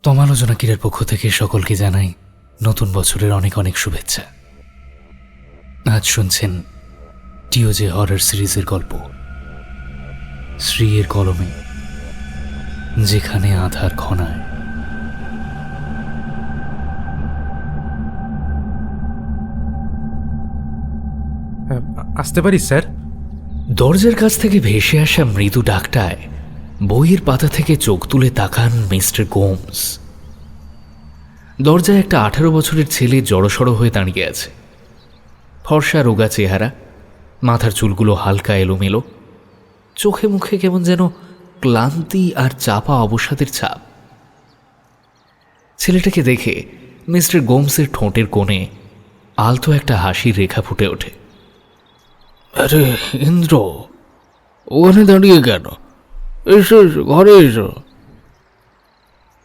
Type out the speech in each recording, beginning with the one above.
তমালোচনা কিরের পক্ষ থেকে সকলকে জানাই নতুন বছরের অনেক অনেক শুভেচ্ছা। আজ শুনছেন টিওজে হরর সিরিজের গল্প শ্রীয়ের কলমে, যেখানে আধার ঘনায়। আসতে পারি স্যার? দরজার কাছ থেকে ভেসে আসা মৃদু ডাকটায় বইয়ের পাতা থেকে চোখ তুলে তাকান মিস্টার গোমস। দরজায় একটা 18 বছরের ছেলে জড়সড় হয়ে দাঁড়িয়ে আছে। ফর্সা রোগা চেহারা, মাথার চুলগুলো হালকা এলোমেলো, চোখে মুখে কেমন যেন ক্লান্তি আর চাপা অবসাদের ছাপ। ছেলেটাকে দেখে মিস্টার গোমসের ঠোঁটের কোণে আলতো একটা হাসির রেখা ফুটে ওঠে। আরে ইন্দ্র, ওখানে দাঁড়িয়ে কেন? এসো এসো, ঘরে এসো।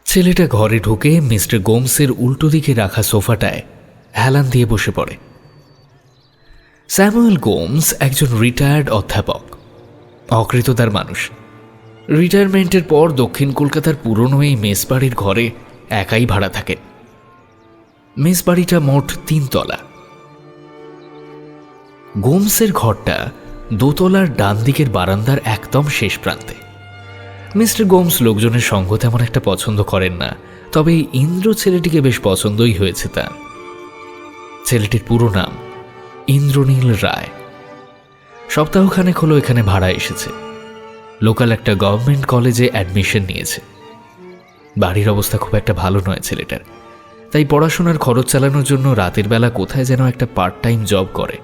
ছেলেটা ঘরে ঢুকে মিস্টার গোমসের উল্টো দিকে রাখা সোফাটায় হেলান দিয়ে বসে পড়ে। স্যামুয়েল গোমস একজন রিটায়ার্ড অধ্যাপক, অকৃতদার মানুষ। রিটায়ারমেন্টের পর দক্ষিণ কলকাতার পুরনো এই মেসবাড়ির ঘরে একাই ভাড়া থাকে। মেসবাড়িটা মোট 3 তলা। গোমসের ঘরটা দোতলার ডান দিকের বারান্দার একদম শেষ প্রান্তে। মিস্টার গোমস লোকজনের সঙ্গ তেমন একটা পছন্দ করেন না, তবে ইন্দ্র ছেলেটিকে বেশ পছন্দই হয়েছে তার। ছেলেটির পুরো নাম ইন্দ্রনীল রায়। সপ্তাহখানেক হলো এখানে ভাড়া এসেছে। লোকাল একটা গভর্নমেন্ট কলেজে অ্যাডমিশন নিয়েছে। বাড়ির অবস্থা খুব একটা ভালো নয় ছেলেটার, তাই পড়াশোনার খরচ চালানোর জন্য রাতের বেলা কোথায় যেন একটা পার্ট টাইম জব করে।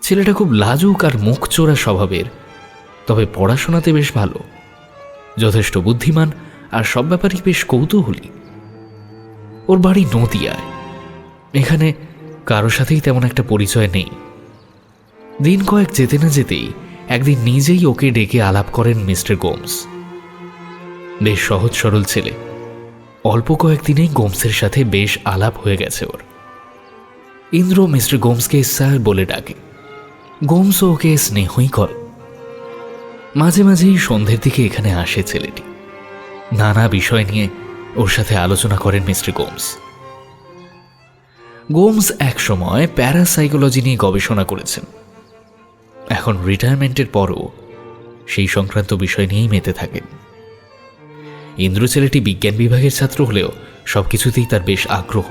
ছেলেটা খুব লাজুক আর মুখ চোরা স্বভাবের, তবে পড়াশোনাতে বেশ ভালো, যথেষ্ট বুদ্ধিমান আর সব ব্যাপারই বেশ কৌতূহলী। ওর বাড়ি নদিয়ায়। এখানে কারো সাথেই তেমন একটা পরিচয় নেই। দিন কয়েক যেতে না যেতেই একদিন নিজেই ওকে ডেকে আলাপ করেন মিস্টার গোমস। বেশ সহজ সরল ছেলে। অল্প কয়েকদিনেই গোমসের সাথে বেশ আলাপ হয়ে গেছে ওর। ইন্দ্র মিস্টার গোমসকে স্যার বলে ডাকে। গোমসও ওকে স্নেহই করে। মাঝে মাঝেই সন্ধ্যের দিকে এখানে আসে ছেলেটি। নানা বিষয় নিয়ে ওর সাথে আলোচনা করেন মিস্টার গোমস। গোমস এক সময় প্যারাসাইকোলজি নিয়ে গবেষণা করেছেন। এখন রিটায়ারমেন্টের পরও সেই সংক্রান্ত বিষয় নিয়েই মেতে থাকেন। ইন্দ্র ছেলেটি বিজ্ঞান বিভাগের ছাত্র হলেও সবকিছুতেই তার বেশ আগ্রহ।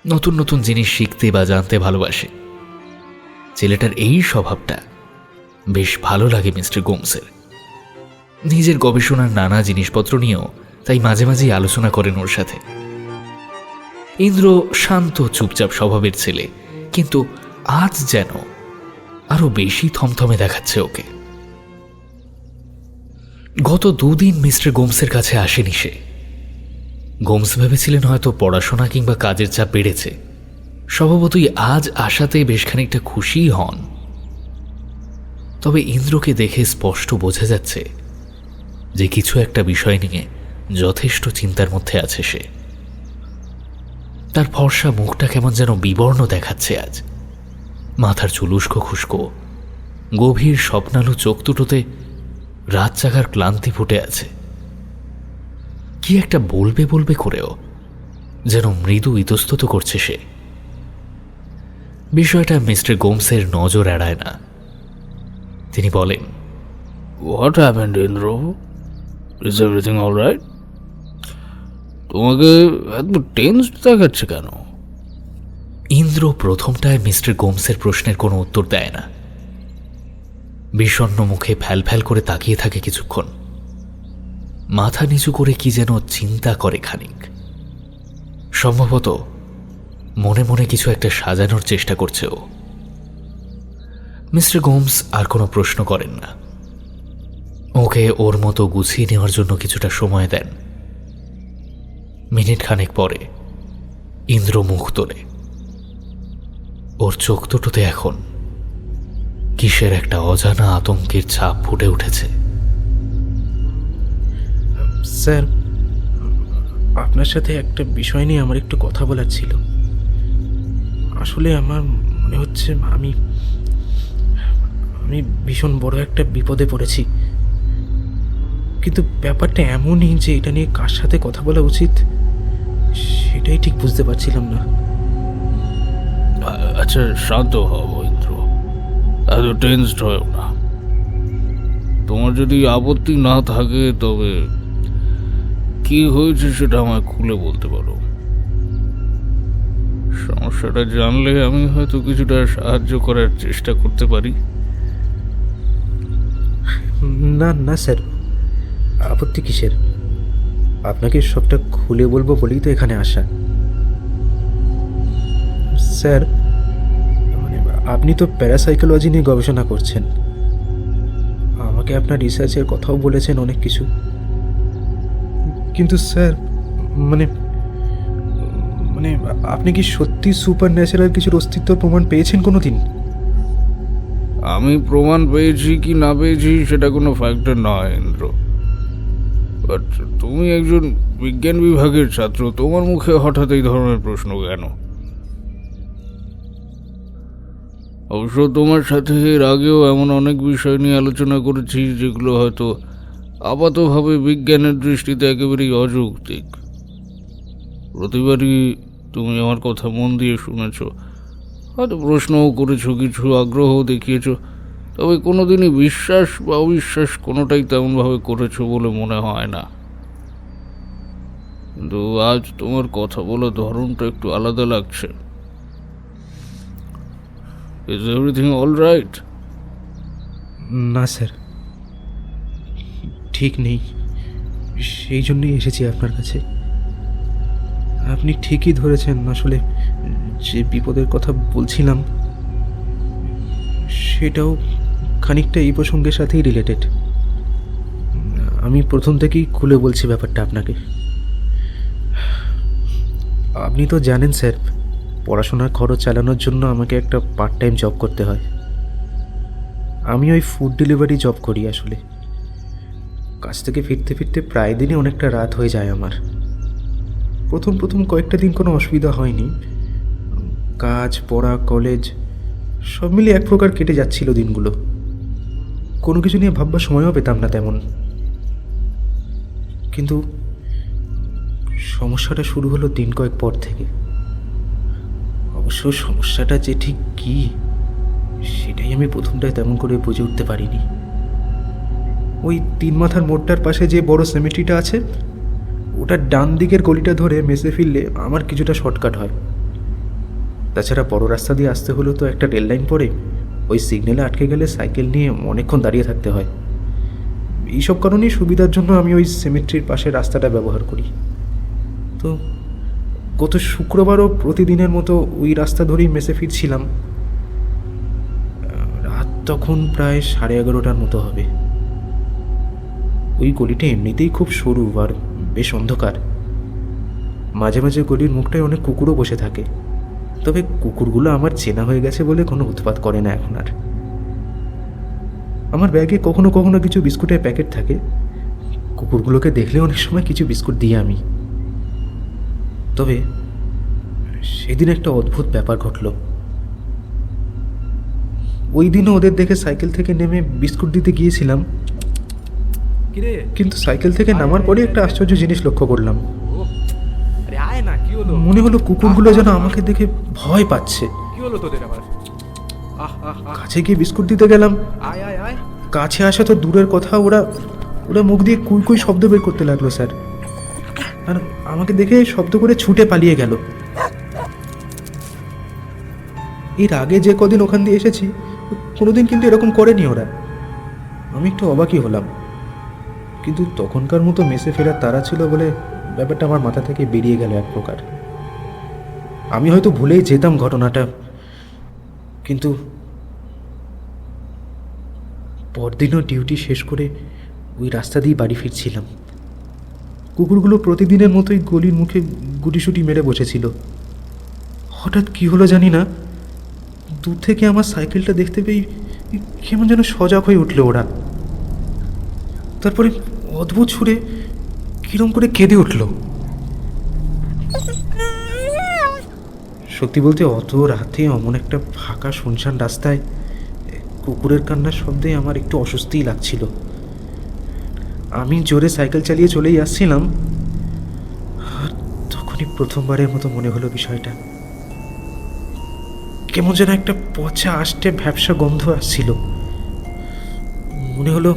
নতুন নতুন জিনিস শিখতে বা জানতে ভালোবাসে। ছেলেটার এই স্বভাবটা বেশ ভালো লাগে মিস্টার গোমসের। নিজের গবেষণার নানা জিনিসপত্র নিয়েও তাই মাঝে মাঝেই আলোচনা করেন ওর সাথে। ইন্দ্র শান্ত চুপচাপ স্বভাবের ছেলে, কিন্তু আজ যেন আরো বেশি থমথমে দেখাচ্ছে ওকে। গত 2 দিন মিস্টার গোমসের কাছে আসেনি সে। গোমস ভেবেছিলেন হয়তো পড়াশোনা কিংবা কাজের চাপ বেড়েছে। স্বভাবতই আজ আসাতে বেশ খানিকটা খুশিই হন। তবে ইন্দ্রকে দেখে স্পষ্ট বোঝা যাচ্ছে যে কিছু একটা বিষয় নিয়ে যথেষ্ট চিন্তার মধ্যে আছে সে। তার ফর্সা মুখটা কেমন যেন বিবর্ণ দেখাচ্ছে আজ। মাথার চুল উস্কো খুস্কো, গভীর স্বপ্নালু চোখ দুটোতে রাত জাগার ক্লান্তি ফুটে আছে। কি একটা বলবে বলবে করেও যেন মৃদু ইতস্তত করছে সে। বিষয়টা মিস্টার গোমসের নজর এড়ায় না। তিনি বলেন, what happened Indra? Is everything all right? তোমাকে এত টেন্স দেখাচ্ছে কেন? ইন্দ্র প্রথমটায় মিস্টার গোমসের প্রশ্নের কোনো উত্তর দেয় না। বিষণ্ণ মুখে ফ্যাল ফ্যাল করে তাকিয়ে থাকে কিছুক্ষণ। মাথা নিচু করে কি যেন চিন্তা করে খানিক। সম্ভবত মনে মনে কিছু একটা সাজানোর চেষ্টা করছে ও। মিস্টার গোমস আর কোনো প্রশ্ন করেন না। ওকে ওর মতো গুছিয়ে নেওয়ার জন্য কিছুটা সময় দেন। মিনিট খানেক পরে ইন্দ্র মুখ তোলে। ওর চোখ দুটোতে এখন কিসের একটা অজানা আতঙ্কের ছাপ ফুটে উঠেছে। স্যার, আপনার সাথে একটা বিষয় নিয়ে আমার একটু কথা বলার ছিল। আসলে আমার মনে হচ্ছে আমি ভীষণ বড় একটা বিপদে পড়েছি। কিন্তু ব্যাপারটা এমনই যে এটা নিয়ে কার সাথে কথা বলা উচিত সেটাই ঠিক বুঝতে পারছিলাম না। আচ্ছা, শান্ত হও ইন্দ্র, এত টেনসড হও না। তোমার যদি আপত্তি না থাকে তবে কি হয়েছে সেটা আমায় খুলে বলতে পারো। সমস্যাটা জানলে আমি হয়তো কিছুটা সাহায্য করার চেষ্টা করতে পারি। না না স্যার, আপত্তি কিসের? আপনাকে সবটা খুলে বলবো বলেই তো এখানে আসা। স্যার, মানে আপনি তো প্যারাসাইকোলজি নিয়ে গবেষণা করছেন, আমাকে আপনার রিসার্চের কথাও বলেছেন অনেক কিছু। কিন্তু স্যার মানে মানে আপনি কি সত্যি সুপার ন্যাচারাল কিছুর অস্তিত্ব প্রমাণ পেয়েছেন কোনো দিন? আমি প্রমাণ পেয়েছি কি না পেয়েছি সেটা কোনো ফ্যাক্টর নয় ইন্দ্র, বাট তুমি একজন বিজ্ঞান বিভাগের ছাত্র, তোমার মুখে হঠাৎ এই ধরনের প্রশ্ন কেন? অবশ্য তোমার সাথে এর আগেও এমন অনেক বিষয় নিয়ে আলোচনা করেছি যেগুলো হয়তো আপাতভাবে বিজ্ঞানের দৃষ্টিতে একেবারেই অযৌক্তিক। প্রতিবারই তুমি আমার কথা মন দিয়ে শুনেছ, হয়তো প্রশ্নও করেছো, কিছু আগ্রহ দেখিয়েছ, তবে কোনোদিনই বিশ্বাস বা অবিশ্বাস কোনোটাই তেমনভাবে করেছো বলে মনে হয় না। কিন্তু আজ তোমার কথা বলার ধরনটা একটু আলাদা লাগছে। Is everything all right? না স্যার, ঠিক নেই, সেই জন্যই এসেছি আপনার কাছে। আপনি ঠিকই ধরেছেন, আসলে যে বিপদের কথা বলছিলাম সেটাও খানিকটা এই প্রসঙ্গের সাথেই রিলেটেড। আমি প্রথম থেকেই খুলে বলছি ব্যাপারটা আপনাকে। আপনি তো জানেন স্যার, পড়াশোনার খরচ চালানোর জন্য আমাকে একটা পার্ট টাইম জব করতে হয়। আমি ওই ফুড ডেলিভারি জব করি। আসলে কাজ থেকে ফিরতে ফিরতে প্রায় দিনই অনেকটা রাত হয়ে যায় আমার। প্রথম প্রথম কয়েকটা দিন কোনো অসুবিধা হয়নি, কাজ, পড়া, কলেজ সব মিলিয়ে এক প্রকার কেটে যাচ্ছিল দিনগুলো। কোনো কিছু নিয়ে ভাববার সময়ও পেতাম না তেমন। কিন্তু সমস্যাটা শুরু হলো দিন কয়েক পর থেকে। অবশ্য সমস্যাটা যে ঠিক কী সেটাই আমি প্রথমটায় তেমন করে বুঝে উঠতে পারিনি। ওই 3 মাথার মোড়টার পাশে যে বড় সেমেট্রিটা আছে, ওটার ডান দিকের গলিটা ধরে মেসে ফিরলে আমার কিছুটা শর্টকাট হয়। তাছাড়া বড় রাস্তা দিয়ে আসতে হলেও তো একটা রেল লাইন পড়ে, ওই সিগন্যালে আটকে গেলে সাইকেল নিয়ে অনেকক্ষণ দাঁড়িয়ে থাকতে হয়। এইসব কারণেই সুবিধার জন্য আমি ওই সেমেট্রির পাশে রাস্তাটা ব্যবহার করি। তো গত শুক্রবারও প্রতিদিনের মতো ওই রাস্তা ধরেই মেসে ফিরছিলাম। রাত তখন প্রায় 11:30টার মতো হবে। ওই গলিটা এমনিতেই খুব সরু আর বেশ অন্ধকার। মাঝে মাঝে গলির মুখটায় অনেক কুকুরও বসে থাকে, তবে কুকুরগুলো আমার চেনা হয়ে গেছে বলে কোনো উৎপাত করে না এখন আর। আমার ব্যাগে কখনো কখনো কিছু বিস্কুটের প্যাকেট থাকে, কুকুরগুলোকে দেখলে অনেক সময় কিছু বিস্কুট দিই আমি। তবে সেদিন একটা অদ্ভুত ব্যাপার ঘটল। ওই দিনও ওদের দেখে সাইকেল থেকে নেমে বিস্কুট দিতে গিয়েছিলাম, কিন্তু সাইকেল থেকে নামার পরে একটা আশ্চর্য জিনিস লক্ষ্য করলাম। মনে হলো কুকুরগুলো যেন আমাকে দেখে ভয় পাচ্ছে। কাছে গিয়ে বিস্কুট দিতে গেলাম, কাছে আসা তো দূরের কথা, ওরা মুখ দিয়ে কুই কুই শব্দ বের করতে লাগলো স্যার। আর আমাকে দেখে শব্দ করে ছুটে পালিয়ে গেল। এর আগে যে কদিন ওখান দিয়ে এসেছি কোনোদিন কিন্তু এরকম করেনি ওরা। আমি একটু অবাকই হলাম, কিন্তু তখনকার মতো মেসে ফেরার তাড়া ছিল বলে ব্যাপারটা আমার মাথা থেকে বেরিয়ে গেল এক প্রকার। আমি হয়তো ভুলেই যেতাম ঘটনাটা, কিন্তু পরদিনও ডিউটি শেষ করে ওই রাস্তা দিয়ে বাড়ি ফিরছিলাম। কুকুরগুলো প্রতিদিনের মতোই গলির মুখে গুটিসুটি মেরে বসেছিল। হঠাৎ কী হলো জানি না, দূর থেকে আমার সাইকেলটা দেখতে পেয়ে কেমন যেন সজাগ হয়ে উঠল ওরা। তারপরে অদ্ভুত সুরে কিরম করে কেঁদে উঠল। সত্যি বলতে অত রাতে অমন একটা ফাঁকা শুনশান রাস্তায় কুকুরের কান্নার শব্দে আমার একটু অস্বস্তিই লাগছিল। আমি জোরে সাইকেল চালিয়ে চলেই আসছিলাম, আর তখনই প্রথমবারের মতো মনে হলো বিষয়টা। কেমন যেন একটা পচা আষ্টে ভ্যাপসা গন্ধ আসছিল। মনে হলো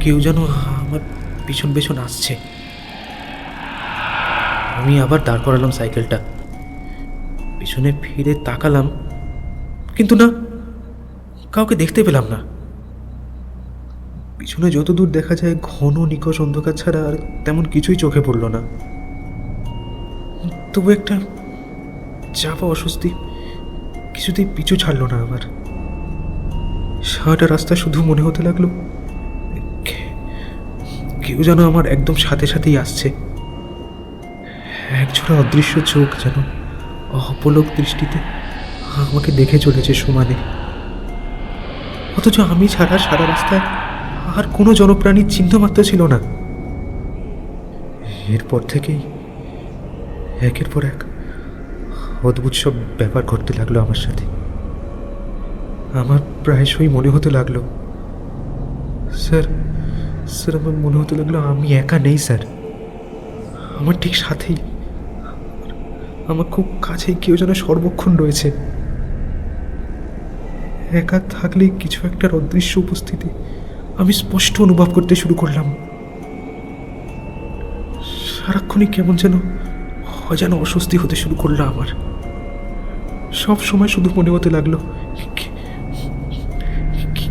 কেউ যেন আমার পিছন পেছন আসছে। আমি আবার দাঁড় করালাম সাইকেলটা, পিছনে ফিরে তাকালাম, কিন্তু না, কাউকে দেখতে পেলাম না। পিছনে যতদূর দেখা যায় ঘন নিকষ অন্ধকার ছাড়া আর তেমন কিছুই চোখে পড়ল না। তবু একটা চাপা অস্বস্তি কিছুতেই পিছু ছাড়লো না আমার। সারাটা রাস্তা শুধু মনে হতে লাগলো কেউ যেন আমার একদম সাথে সাথেই আসছে। একজোড়া অদৃশ্য চোখ যেন অপলক দৃষ্টিতে আমাকে দেখে চলেছে সমানে, অথচ আমি ছাড়া সারা রাস্তায় আর কোনো জনপ্রাণীর চিহ্ন মাত্র ছিল না। এরপর থেকেই একের পর এক অদ্ভুত সব ব্যাপার ঘটতে লাগলো আমার সাথে। আমার প্রায়শই মনে হতে লাগলো স্যার আমার মনে হতে লাগলো আমি একা নেই স্যার, আমার ঠিক সাথেই, আমার খুব কাছেই কেউ যেন সর্বক্ষণ রয়েছে। একা থাকলেই কিছু একটার অদৃশ্য উপস্থিতি আমি স্পষ্ট অনুভব করতে শুরু করলাম। সারাক্ষণই কেমন যেন অজানা অস্বস্তি হতে শুরু করলো আমার। সব সময় শুধু মনে হতে লাগলো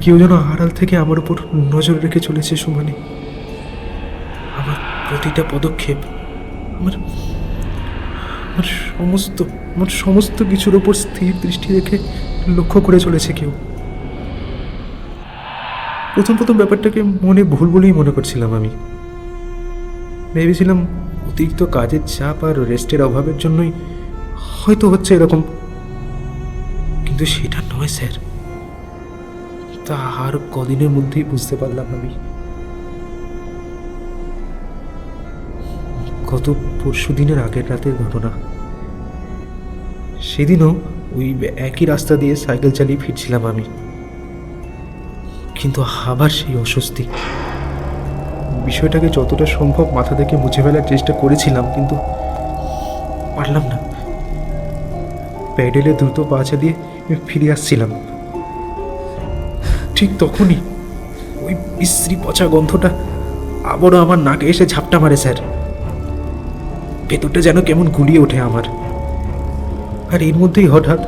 কেউ যেন আড়াল থেকে আমার উপর নজর রেখে চলেছে সমানে। আমার প্রতিটা পদক্ষেপ, আমার সমস্ত কিছুর উপর স্থির দৃষ্টি রেখে লক্ষ্য করে চলেছে কেউ। প্রথম ব্যাপারটাকে মনে ভুল বলেই মনে করছিলাম আমি। ভেবেছিলাম অতিরিক্ত কাজের চাপ আর রেস্টের অভাবের জন্যই হয়তো হচ্ছে এরকম, কিন্তু সেটা নয় স্যার। তা আর কদিনের মধ্যেই বুঝতে পারলাম আমি। গত পরশু দিনের আগের রাতের ঘটনা। সেদিনও ওই একই রাস্তা দিয়ে সাইকেল চালিয়ে ফিরছিলাম আমি, কিন্তু আবার সেই অস্বস্তি। বিষয়টাকে যতটা সম্ভব মাথা থেকে মুছে ফেলার চেষ্টা করেছিলাম, কিন্তু পারলাম না। প্যাডেলে দ্রুত পা চালিয়ে ফিরে আসছিলাম, ঠিক তখনই ওই বিশ্রী পচা গন্ধটা আবারও আমার নাকে এসে ঝাপটা মারে স্যার। ভেতরটা যেন কেমন গুলিয়ে ওঠে আমার। আর এর মধ্যেই হঠাৎ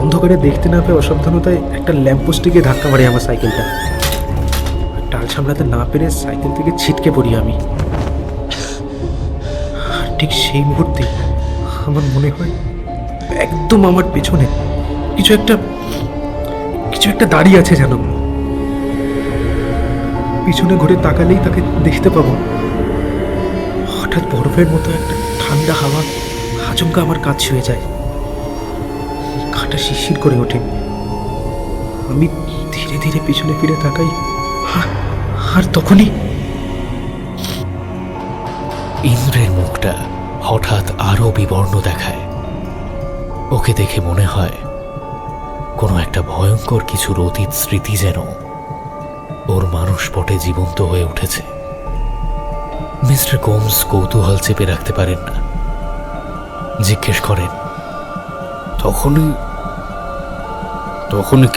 অন্ধকারে দেখতে না পেয়ে অসাবধানতায় একটা ল্যাম্পপোস্টে গিয়ে ধাক্কা মারে আমার সাইকেলটা। টাল সামলাতে না পেরে সাইকেল থেকে ছিটকে পড়ি আমি। আর ঠিক সেই মুহূর্তে আমার মনে হয় একদম আমার পেছনে কিছু একটা দাঁড়িয়ে আছে যেন। পিছনে ঘুরে তাকালেই তাকে দেখতে পাবো। হঠাৎ বরফের মতো একটা ঠান্ডা হাওয়া আচমকা আমার কাজ ছুঁয়ে যায়, ঘাটা শিরশির করে ওঠে। আমি ধীরে ধীরে পিছনে ফিরে তাকাই, আর তখনই ইন্দ্রের মুখটা হঠাৎ আরো বিবর্ণ দেখায়। ওকে দেখে মনে হয় কোনো একটা ভয়ঙ্কর কিছুর অতীত স্মৃতি যেন ওর মানসপটে জীবন্ত হয়ে উঠেছে। মিস্টার গোমস কৌতূহল চেপে রাখতে পারেন না, জিজ্ঞেস করেন, তখনই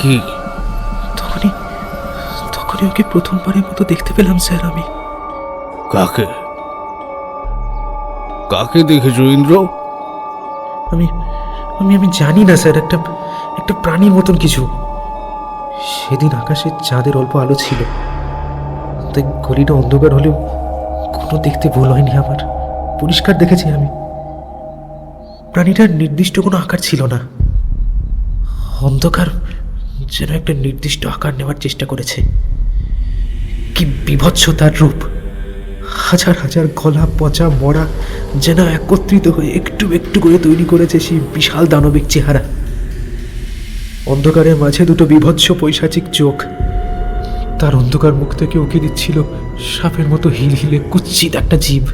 কি? তখনই ওকে প্রথমবারের মতো দেখতে পেলাম স্যার আমি। কাকে দেখেছো ইন্দ্র? আমি জানি না স্যার, একটা প্রাণীর মতন কিছু। সেদিন আকাশে চাঁদের অল্প আলো ছিল, তাই গলিটা অন্ধকার হলেও কোনো দেখতে ভুল হয়নি আমার। পরিষ্কার দেখেছি আমি। প্রাণীটার নির্দিষ্ট কোনো আকার ছিল না, অন্ধকার যেন একটা নির্দিষ্ট আকার নেওয়ার চেষ্টা করেছে। কি বিভৎস তার রূপ! হাজার হাজার গলা পচা মরা যেন একত্রিত হয়ে একটু একটু করে তৈরি করেছে সেই বিশাল দানবিক চেহারা। অন্ধকারের মাঝে দুটো বিভৎস পৈশাচিক চোখ তার অন্ধকার মুখ থেকে উঁকি দিচ্ছিল সাপের মতো হিলহিলে কুৎসিত একটা জীব।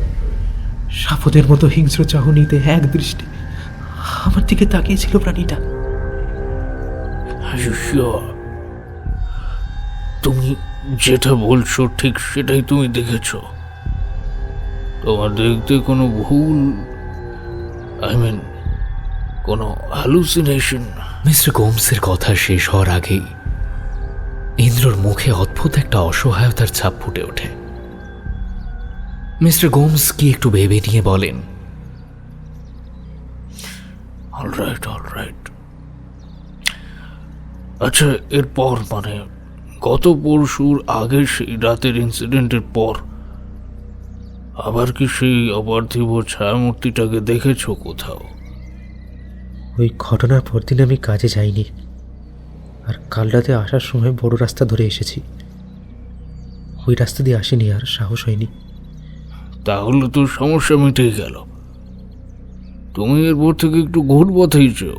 সাপদের মতো হিংস্র চাহনিতে এক দৃষ্টি আমার দিকে তাকিয়েছিল প্রাণীটা। যেটা বলছো ঠিক সেটাই তুমি দেখেছো? তোমার দেখতে কোনো ভুল, কোনো হ্যালুসিনেশন? মিস্টার গোমসের কথা শেষ হওয়ার আগেই ইন্দ্রর মুখে অদ্ভুত একটা অসহায়তার ছাপ ফুটে ওঠে। মিস্টার গোমস কি একটু ভেবে নিয়ে বলেন, অলরাইট। আচ্ছা, এরপর গত পরশুর আগে সেই রাতের ইনসিডেন্টের পর আবার কি সেই অপার্থিব ছায়ামূর্তিটাকে দেখেছো কোথাও? ওই ঘটনার পরদিন আমি কাজে যাইনি, আর কাল রাতে আসার সময় বড় রাস্তা ধরে এসেছি। ওই রাস্তা দিয়ে আসিনি, আর সাহস হয়নি। তাহলে তো সমস্যা মিটেই গেল। তুমি এরপর থেকে একটু ঘুর পথেই চেও,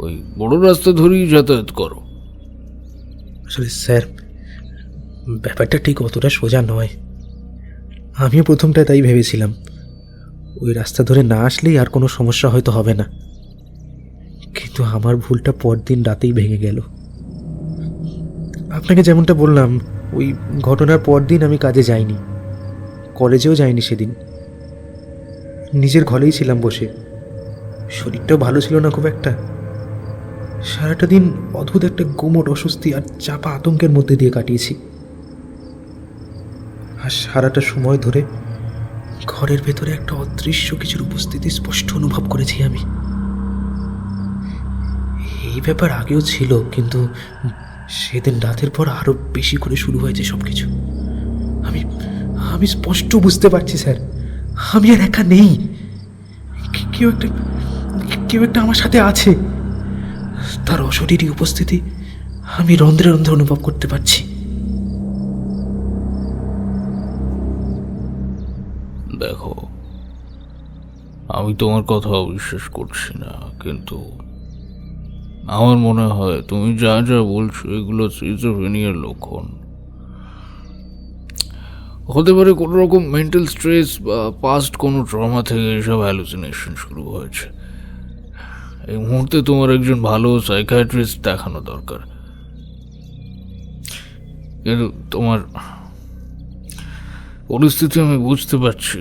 ওই বড় রাস্তা ধরেই যাতায়াত করো। আসলে স্যার, ব্যাপারটা ঠিক অতটা সোজা নয়। আমিও প্রথমটায় তাই ভেবেছিলাম, ওই রাস্তা ধরে না আসলেই আর কোনো সমস্যা হয়তো হবে না। কিন্তু আমার ভুলটা পরদিন রাতেই ভেঙে গেল। আপনাকে যেমনটা বললাম, ওই ঘটনার পরদিন আমি কাজে যাইনি, কলেজেও যাইনি সেদিন। নিজের ঘরেই ছিলাম বসে। শরীরটাও ভালো ছিল না খুব একটা। সারাটা দিন অদ্ভুত একটা গুমোট অস্বস্তি আর চাপা আতঙ্কের মধ্যে দিয়ে কাটিয়েছি। আর সারাটা সময় ধরে ঘরের ভেতরে একটা অদৃশ্য কিছুর উপস্থিতি স্পষ্ট অনুভব করেছি আমি। এই ব্যাপার আগেও ছিল, কিন্তু সেদিন রাতের পর আরো বেশি করে শুরু হয়েছে সবকিছু। আমি আমি স্পষ্ট বুঝতে পারছি স্যার, আমি আর একা নেই। কেউ একটা আমার সাথে আছে। তার অশরীরী উপস্থিতি আমি রন্ধ্রে রন্ধ্রে অনুভব করতে পারছি। দেখো, আমি তোমার কথা অবিশ্বাস করছি না, কিন্তু আমার মনে হয় তুমি যা যা বলছো এগুলো সিজোফ্রেনিয়ার লক্ষণ। হতে পারে কোনো রকম মেন্টাল স্ট্রেস বা পাস্ট কোনো ট্রমা থেকে এসব হ্যালুসিনেশন শুরু হয়েছে। এই মুহূর্তে তোমার একজন ভালো সাইকিয়াট্রিস্ট দেখানো দরকার। কিন্তু তোমার পরিস্থিতি আমি বুঝতে পারছি।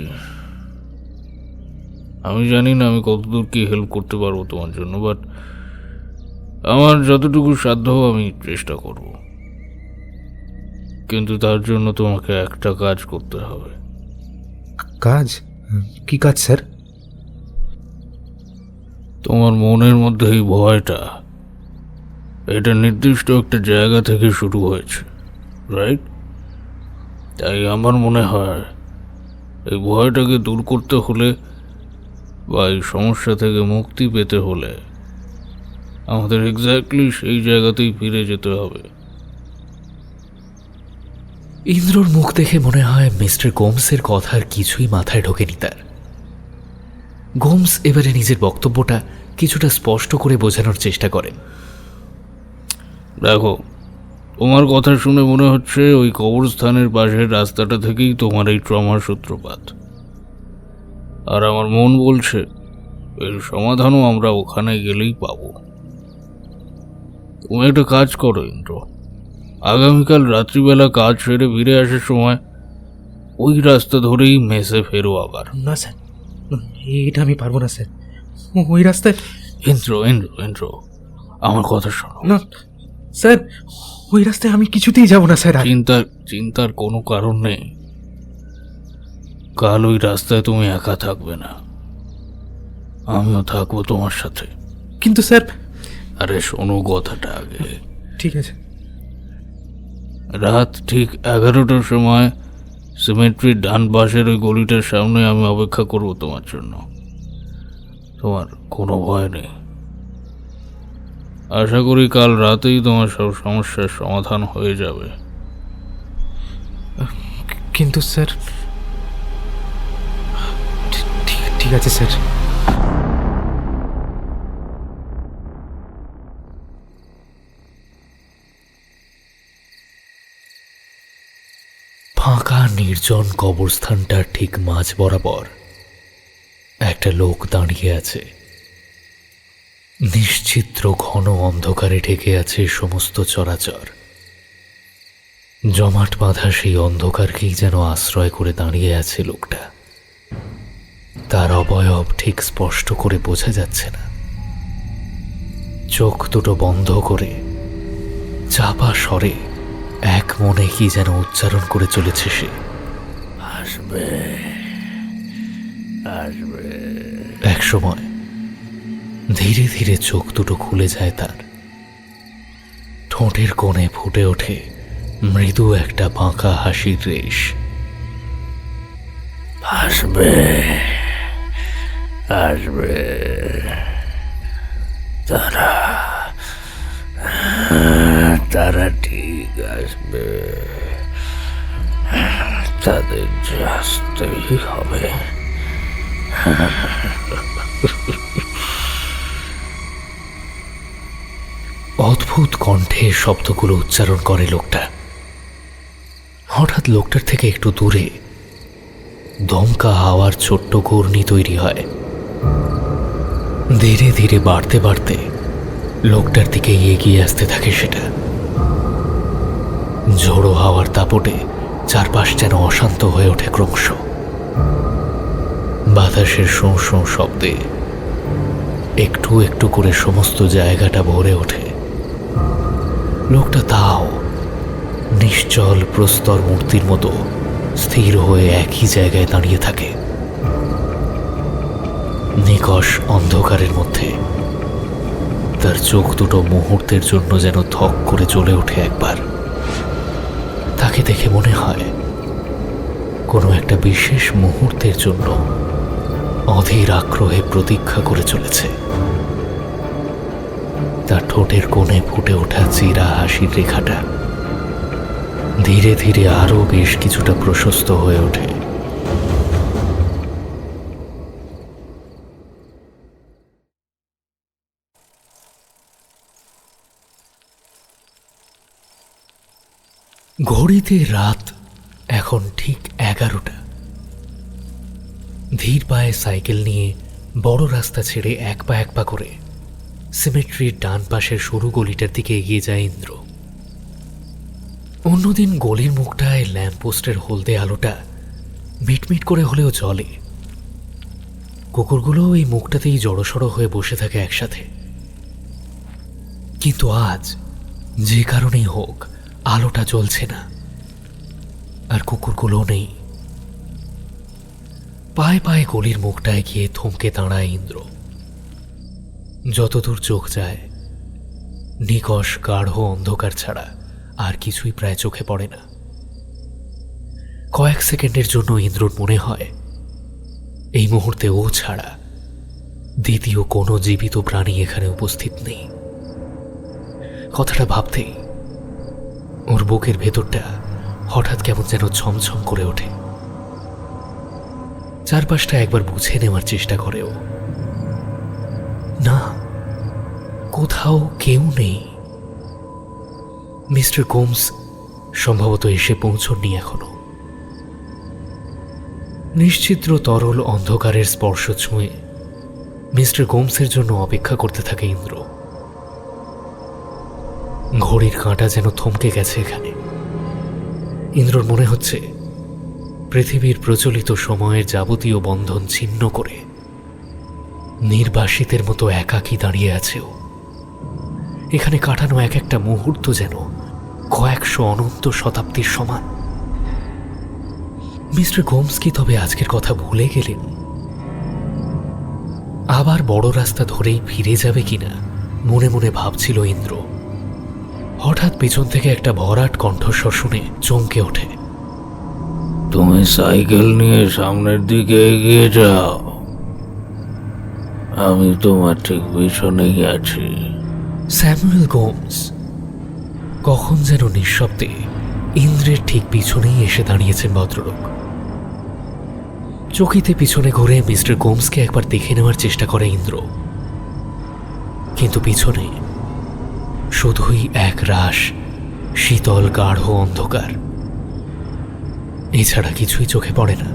আমি জানি না আমি কতদূর কি হেল্প করতে পারবো তোমার জন্য, বাট আমার যতটুকু সাধ্য আমি চেষ্টা করব। কিন্তু তার জন্য তোমাকে একটা কাজ করতে হবে। কাজ? কি কাজ স্যার? তোমার মনের মধ্যে এই ভয়টা, এটা নির্দিষ্ট একটা জায়গা থেকে শুরু হয়েছে, রাইট? তাই আমার মনে হয় এই ভয়টাকে দূর করতে হলে বা এই সমস্যা থেকে মুক্তি পেতে হলে আমাদের এক্স্যাক্টলি সেই জায়গাতেই ফিরে যেতে হবে। ইন্দ্রর মুখ দেখে মনে হয় মিস্টার গোমসের কথার কিছুই মাথায় ঢোকেনি তার। গোমস এবারে নিজের বক্তব্যটা কিছুটা স্পষ্ট করে বোঝানোর চেষ্টা করেন। দেখো, তোমার কথা শুনে মনে হচ্ছে ওই কবরস্থানের পাশের রাস্তাটা থেকেই তোমার এই ট্রমার সূত্রপাত। আর আমার মন বলছে এর সমাধানও আমরা ওখানে গেলেই পাবো। তুমি একটা কাজ করো ইন্দ্র, আগামীকাল রাত্রিবেলা কাজ সেরে ফিরে আসার সময় ওই রাস্তা ধরেই মেসে ফেরো আবার। না স্যার, এটা আমি পারবো না স্যার। ওই রাস্তায় ইন্দ্র ইন্দ্র ইন্দ্র আমার কথা শোনো। না স্যার, ওই রাস্তায় আমি কিছুতেই যাব না স্যার। চিন্তার কোনো কারণ নেই। কাল ওই রাস্তায় তুমি একা থাকবে না, আমিও থাকবো তোমার সাথে। কিন্তু স্যার। আরে শোনো কথাটা আগে। ঠিক আছে। রাত ঠিক 11টার সময় সিমেট্রির ডান পাশের ওই গলিটার সামনে আমি অপেক্ষা করব তোমার জন্য। তোমার কোনো ভয় নেই। আশা করি কাল রাতেই তোমার সব সমস্যার সমাধান হয়ে যাবে। কিন্তু স্যার। ঠিক আছে স্যার। ফাঁকা নির্জন কবরস্থানটার ঠিক মাঝ বরাবর একটা লোক দাঁড়িয়ে আছে। নিশ্চিদ্র ঘন অন্ধকারে ঢেকে আছে সমস্ত চরাচর। জমাট বাঁধা সেই অন্ধকারকেই যেন আশ্রয় করে দাঁড়িয়ে আছে লোকটা। তার অবয়ব ঠিক স্পষ্ট করে বোঝা যাচ্ছে না। চোখ দুটো বন্ধ করে চাপা স্বরে এক মনে কি যেন উচ্চারণ করে চলেছে সে, আসবে আসবে। এক সময় ধীরে ধীরে চোখ দুটো খুলে যায় তার। ঠোঁটের কোণে ফুটে ওঠে মৃদু একটা বাঁকা হাসির রেশ। আসবে আসবে তারা তারা ঠিক আসবে, তাদের যে আসতেই হবে। অদ্ভুত কণ্ঠে শব্দগুলো উচ্চারণ করে লোকটা। হঠাৎ লোকটার থেকে একটু দূরে দমকা হাওয়ার ছোট্ট ঘূর্ণি তৈরি হয়। ধীরে ধীরে বাড়তে বাড়তে লোকটার দিকে এগিয়ে আসতে থাকে সেটা। ঝোড়ো হাওয়ার দাপটে চারপাশ যেন অশান্ত হয়ে ওঠে ক্রমশ। বাতাসের শোঁ শোঁ শব্দে একটু একটু করে সমস্ত জায়গাটা ভরে ওঠে। লোকটা তাও নিশ্চল প্রস্তর মূর্তির মতো স্থির হয়ে একই জায়গায় দাঁড়িয়ে থাকে। নিকষ অন্ধকারের মধ্যে তার চোখ দুটো মুহূর্তের জন্য যেন থক করে জ্বলে ওঠে একবার। তাকে দেখে মনে হয় কোনো একটা বিশেষ মুহূর্তের জন্য অধীর আগ্রহে প্রতীক্ষা করে চলেছে। তার ঠোঁটের কোণে ফুটে ওঠা চিরা হাসির রেখাটা ধীরে ধীরে আরো বেশ কিছুটা প্রশস্ত হয়ে ওঠে। ঘড়িতে রাত এখন ঠিক 11টা। ধীর পায়ে সাইকেল নিয়ে বড় রাস্তা ছেড়ে এক পা করে সিমেট্রির ডান পাশের সরু গলিটার দিকে এগিয়ে যায় ইন্দ্র। অন্যদিন গলির মুখটায় ল্যাম্পপোস্টের হলদে আলোটা মিটমিট করে হলেও জ্বলে। কুকুরগুলো এই মুখটাতেই জড়সড় হয়ে বসে থাকে একসাথে। কিন্তু আজ যে কারণেই হোক আলোটা জ্বলছে না, আর কুকুরগুলো নেই। পায়ে পায়ে গলির মুখটায় গিয়ে থমকে দাঁড়ায় ইন্দ্র। যতদূর চোখ যায় নিকষ গাঢ় অন্ধকার ছাড়া আর কিছুই প্রায় চোখে পড়ে না। কয়েক সেকেন্ডের জন্য ইন্দ্রর মনে হয় এই মুহূর্তে ও ছাড়া দ্বিতীয় কোনো জীবিত প্রাণী এখানে উপস্থিত নেই। কথাটা ভাবতেই ওর বুকের ভেতরটা হঠাৎ কেমন যেন ছমছম করে ওঠে। চারপাশটা একবার বুঝে নেওয়ার চেষ্টা করে ও। না, কোথাও কেউ নেই। মিস্টার গোমস সম্ভবত এসে পৌঁছননি এখনো। নিশ্চিদ্র তরল অন্ধকারের স্পর্শ ছুঁয়ে মিস্টার গোমসের জন্য অপেক্ষা করতে থাকে ইন্দ্র। ঘড়ির কাঁটা যেন থমকে গেছে এখানে। ইন্দ্রর মনে হচ্ছে পৃথিবীর প্রচলিত সময়ের যাবতীয় বন্ধন ছিন্ন করে নির্বাসিতের মতো একাকী দাঁড়িয়ে আছে ও। এখানে কাটানো এক একটা মুহূর্ত যেন কয়েকশো অনন্ত শতাব্দীর সমান। মিস্টার গোমস কি তবে আজকের কথা ভুলে গেলেন? আবার বড় রাস্তা ধরেই ফিরে যাবে কিনা মনে মনে ভাবছিল ইন্দ্র। হঠাৎ পিছন থেকে একটা ভরাট কণ্ঠস্বর শুনে চমকে ওঠে। তুমি সাইকেল নিয়ে সামনের দিকে এগিয়ে যাও, আমি তোমার ঠিক পিছনেই আছি। স্যামুয়েল গোমস কখন যেন নিঃশব্দে ইন্দ্রের ঠিক পিছনেই এসে দাঁড়িয়েছেন ভদ্রলোক। চকিতে পিছনে ঘুরে মিস্টার গোমসকে একবার দেখে নেওয়ার চেষ্টা করে ইন্দ্র, কিন্তু পিছনে শুধুই এক রাশ শীতল গাঢ় অন্ধকার, এছাড়া কিছুই চোখে পড়ে না।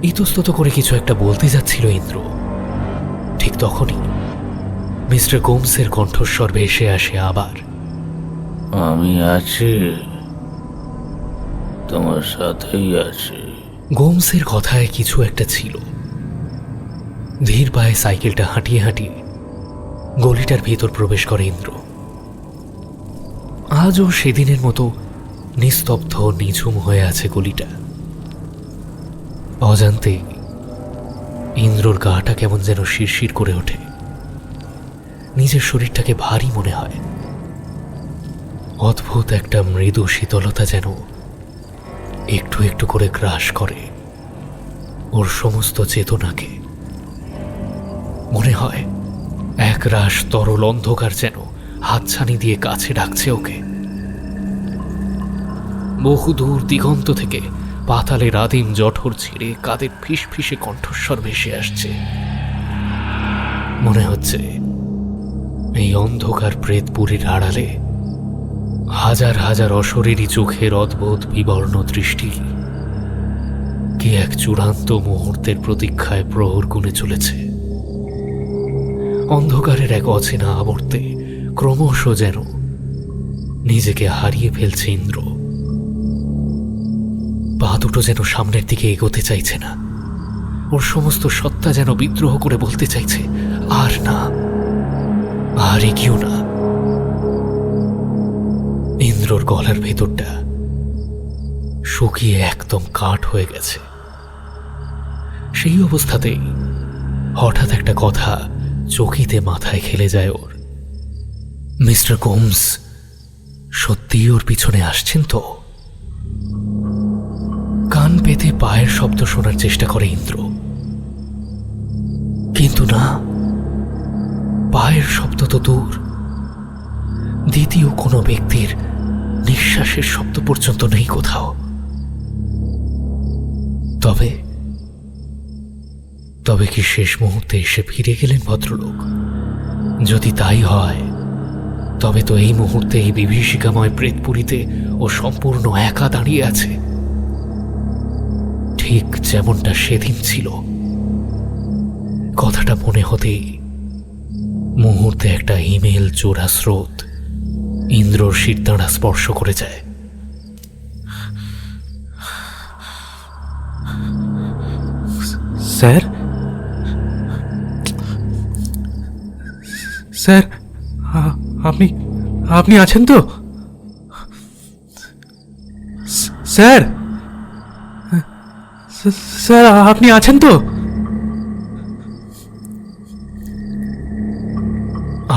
ইতস্তত করে কিছু একটা বলতে যাচ্ছিল ইন্দ্র, ঠিক তখনই মিস্টার গোমসের কণ্ঠস্বর ভেসে আসে আবার, আমি আছি। তোমার সাথেই আছে। গোমসের কথায় কিছু একটা ছিল। ধীর পায়ে সাইকেলটা হাঁটিয়ে হাঁটিয়ে গলিটার ভেতর প্রবেশ করে ইন্দ্র। আজও সেদিনের মতো নিস্তব্ধ নিঝুম হয়ে আছে গলিটা। অজান্তে ইন্দ্রর গাটা কেমন যেন শিরশির করে ওঠে। নিজের শরীরটাকে ভারী মনে হয়। অদ্ভুত একটা মৃদু শীতলতা যেন একটু একটু করে গ্রাস করে ওর সমস্ত চেতনাকে। মনে হয় এক রাশ তরল অন্ধকার যেন হাতছানি দিয়ে কাছে ডাকছে ওকে। বহুদূর দিগন্ত থেকে পাতালের আদিম জঠর ছিঁড়ে কাদের ফিসফিসে কণ্ঠস্বর ভেসে আসছে। মনে হচ্ছে এই অন্ধকার প্রেতপুরীর আড়ালে হাজার হাজার অশরীরী চোখের অদ্ভুত বিবর্ণ দৃষ্টি কি এক চূড়ান্ত মুহূর্তের প্রতীক্ষায় প্রহর গুনে চলেছে। অন্ধকারের এক অচেনা আবর্তে ক্রমশ যেন নিজেকে হারিয়ে ফেলছে ইন্দ্র। পা দুটো যেন সামনের দিকে এগোতে চাইছে না। ওর সমস্ত সত্তা যেন বিদ্রোহ করে বলতে চাইছে, আর না, আর এগিয়েও না। ইন্দ্রর গলার ভেতরটা শুকিয়ে একদম কাঠ হয়ে গেছে। সেই অবস্থাতেই হঠাৎ একটা কথা চকিতে মাথায় খেলে যায় ওর। মিস্টার গোমস সত্যিই ওর পিছনে আসছেন তো? কান পেতে পায়ের শব্দ শোনার চেষ্টা করে ইন্দ্র, কিন্তু না, পায়ের শব্দ তো দূর। দ্বিতীয় কোনো ব্যক্তির নিঃশ্বাসের শব্দ পর্যন্ত নেই কোথাও। তবে কি শেষ মুহূর্তে এসে ফিরে গেলেন ভদ্রলোক? যদি তাই হয় তবে তো এই মুহূর্তে এই বিভীষিকাময় প্রেতপুরীতে ও সম্পূর্ণ একা দাঁড়িয়ে আছে, ঠিক যেমনটা সেদিন ছিল। কথাটা মনে হতেই মুহূর্তে একটা হিমেল চোরা স্রোত ইন্দ্রর শিরদাঁড়া স্পর্শ করে যায়। স্যার, স্যার, আপনি আপনি আছেন তো? স্যার, স্যার, আপনি আছেন তো?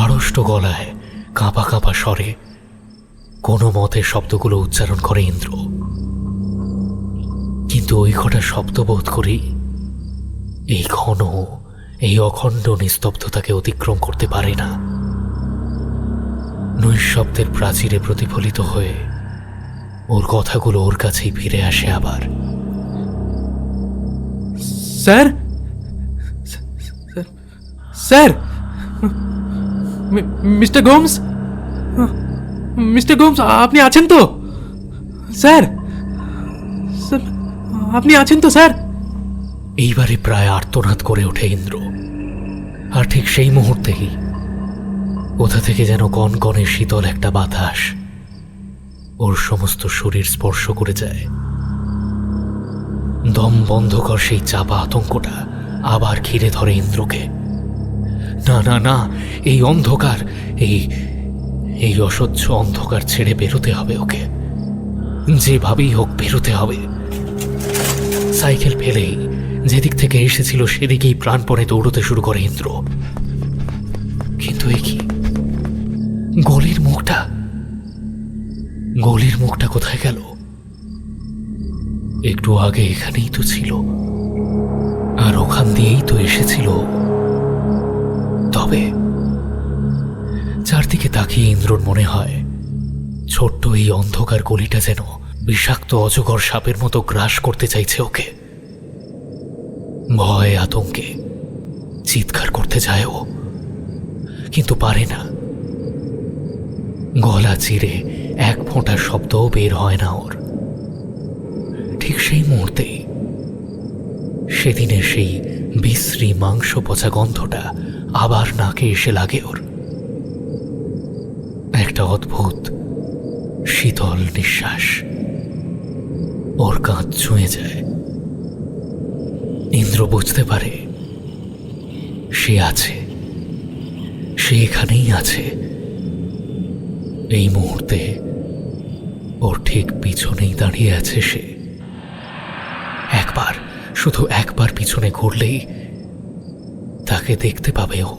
আড়ষ্ট গলায় কাঁপা কাঁপা স্বরে কোনো মতে শব্দগুলো উচ্চারণ করে ইন্দ্র, কিন্তু ওই কটা শব্দ বোধ করি এই ঘন, এই অখণ্ড নিস্তব্ধতাকে অতিক্রম করতে পারে না। নৈশব্দের প্রাচীরে প্রতিফলিত হয়ে ওর কথাগুলো ওর কাছেই ফিরে আসে আবার। Sir, sir, mister Gomes, mister Gomes, আপনি আছেন তো? স্যার, আপনি আছেন তো স্যার? এইবারে প্রায় আর্তনাদ করে ওঠে ইন্দ্র। আর ঠিক সেই মুহূর্তেই কোথা থেকে যেন কনকনে শীতল একটা বাতাস ওর সমস্ত শরীর স্পর্শ করে যায়। দম বন্ধকর সেই চাপা আতঙ্কটা আবার ঘিরে ধরে ইন্দ্রকে। না না না, এই অন্ধকার, এই অসহ্য অন্ধকার ছেড়ে বেরোতে হবে ওকে, যেভাবেই হোক বেরোতে হবে। সাইকেল ফেলেই যেদিক থেকে এসেছিল সেদিকেই প্রাণপণে দৌড়তে শুরু করে ইন্দ্র। কিন্তু এ কি, গলির মুখটা কোথায় গেল? একটু আগে এখানেই তো ছিল, আর ওখান দিয়েই তো এসেছিল। তবে চারদিকে তাকিয়ে ইন্দ্রর মনে হয় ছোট্ট এই অন্ধকার গলিটা যেন বিষাক্ত অজগর সাপের মতো গ্রাস করতে চাইছে ওকে। ভয় আতঙ্কে চিৎকার করতে যায় ও, কিন্তু পারে না। গলা চিরে এক ফোঁটা শব্দও বের হয় না ওর। ঠিক সেই মুহূর্তে সেদিনের সেই বিশ্রী মাংস পচা গন্ধটা আবার নাকে এসে লাগে ওর। একটা অদ্ভুত শীতল নিঃশ্বাস। ওর কাঁধ ছুঁয়ে যায়। ইন্দ্র বুঝতে পারে সে আছে, সে এখানেই আছে। এই মুহূর্তে ওর ঠিক পিছনেই দাঁড়িয়ে আছে সে। একবার, শুধু একবার পিছনে ঘুরলেই তাকে দেখতে পাবে ও।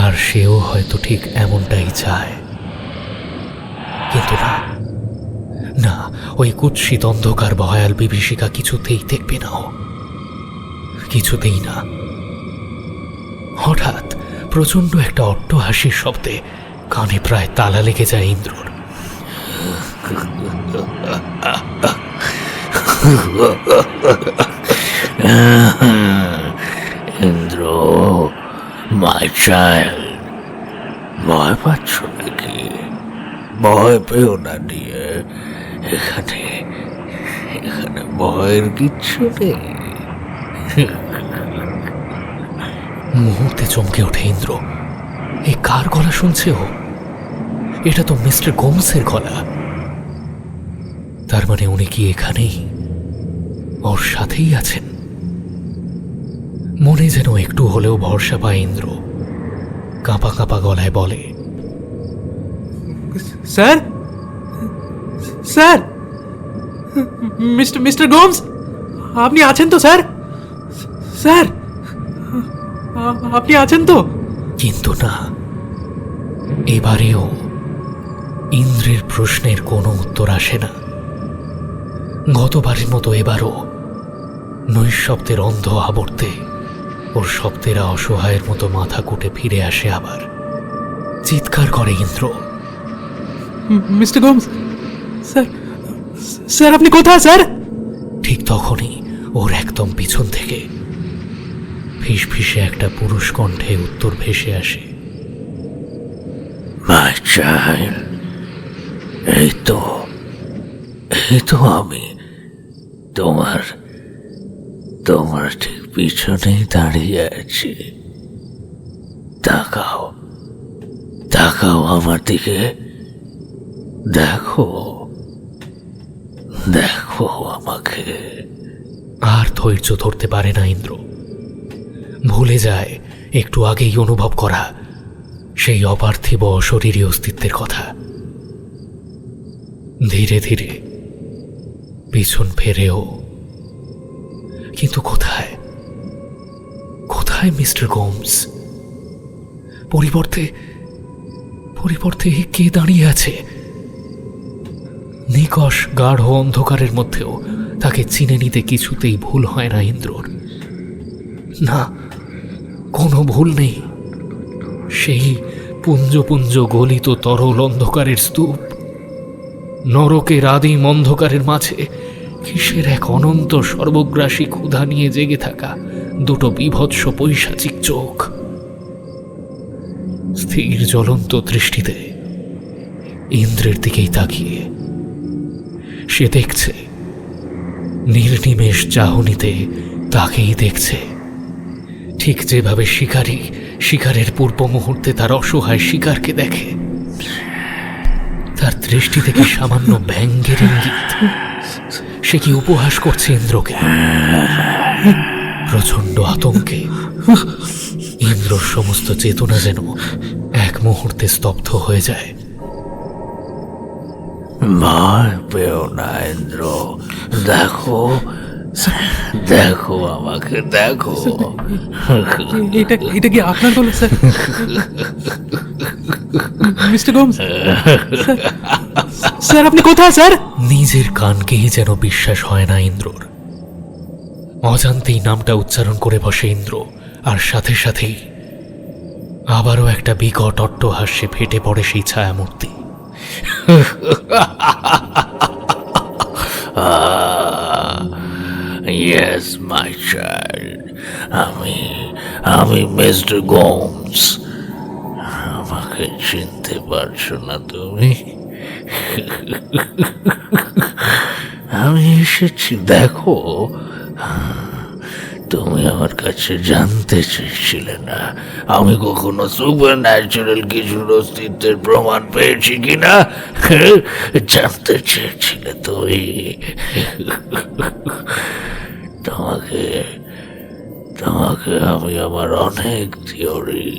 আর সেও হয়তো ঠিক এমনটাই চায়, কিন্তু না না, ওই কুৎসিত অন্ধকার ভয়াল বিভীষিকা কিছুতেই দেখবে না ও, কিছুতেই না। হঠাৎ প্রচন্ড একটা অট্টহাসির শব্দে কানে প্রায় তালা লেগে যায় ইন্দ্রর। ইন্দ্র, মাই চাইল্ড, ভয় পাচ্ছ নাকি? ভয় পেও না নিয়ে, এখানে এখানে ভয়ের কিচ্ছু নেই। মুহূর্তে চমকে ওঠে ইন্দ্র। এই কার গলা শুনছে ও? এটা তো মিস্টার গোমসের গলা। তার মানে উনি কি এখানেই ওর সাথেই আছেন? মনে যেন একটু হলেও ভরসা পায় ইন্দ্র। কাঁপা কাঁপা গলায় বলে, স্যার, স্যার, মিস্টার গোমস, আপনি আছেন তো স্যার? স্যার, আপনি আছেন তো? কিন্তু না, এবারেও ইন্দ্রের প্রশ্নের কোনো উত্তর আসে না। গতবারের মতো এবারও নৈশব্দের অন্ধ আবর্তে ওর শব্দেরা অসহায়ের মতো মাথা কুটে ফিরে আসে। আবার চিৎকার করে Indra, mister Gomes, sir, sir আপনি কোথায় স্যার? ঠিক তখনই ওর একদম পিছন থেকে ফিসফিসে একটা পুরুষ কণ্ঠে উত্তর ভেসে আসে, মাই চাইল্ড, এই তো আমি তোমার তোমার ঠিক পিছনেই দাঁড়িয়ে আছি। তাকাও, তাকাও আমার দিকে, দেখো, দেখো আমাকে। আর ধৈর্য ধরতে পারে না ইন্দ্র। ভুলে যায় একটু আগেই অনুভব করা সেই অপার্থিব অশরীরী অস্তিত্বের কথা। ধীরে ধীরে পিছন ফেরেও, কিন্তু কোথায় কোথায় মিস্টার গোমস? পরিবর্তে পরিবর্তে কে দাঁড়িয়ে আছে? নিকষ গাঢ় অন্ধকারের মধ্যেও তাকে চিনে নিতে কিছুতেই ভুল হয় না ইন্দ্রর। না, কোনো ভুল নেই। সেই পুঞ্জ পুঞ্জ গলিত তরল অন্ধকারের স্তূপ, নরকের আদিম অন্ধকারের মাঝে কিসের এক অনন্ত সর্বগ্রাসী ক্ষুধা নিয়ে জেগে থাকা দুটো বীভৎস পৈশাচিক চোখ। স্থির জ্বলন্ত দৃষ্টিতে ইন্দ্রের দিকেই তাকিয়ে সে দেখছে, নির্নিমেষ চাহনিতে তাকেই দেখছে। ঠিক যেভাবে শিকারী শিকারের পূর্ব মুহূর্তে তার অসহায় শিকারকে দেখে। তার দৃষ্টি থেকে সামান্য ব্যঙ্গের ইঙ্গিত। সে কি উপহাস করছে ইন্দ্রকে? প্রচন্ড আতঙ্কে ইন্দ্রর সমস্ত চেতনা যেন এক মুহূর্তে স্তব্ধ হয়ে যায়। ভয় পেও না ইন্দ্র, দেখো, দেখো আমাকে, দেখো। এটা কি আপনার গলা স্যার? মিস্টার গোমস, স্যার আপনি কোথায় স্যার? নিজের কানকেই যেন বিশ্বাস হয় না ইন্দ্রর। অজান্তেই নামটা উচ্চারণ করে বসে ইন্দ্র, আর সাথে সাথেই আবারও একটা বিকট অট্টহাস্যে ফেটে পড়ে সেই ছায়ামূর্তি। ইয়েস মাই চাইল্ড, আমি মিস্টার গোমস। আমাকে চিনতে পারছো না তুমি? আমি এসেছি, দেখো, তুমি আমার কাছে জানতে চেয়েছিলে না আমি কখনো সুপার ন্যাচারাল কিছুর অস্তিত্বের প্রমাণ পেয়েছি কিনা? জানতে চেয়েছিলে তুমি। তোমাকে তোমাকে আমি আমার অনেক থিওরি,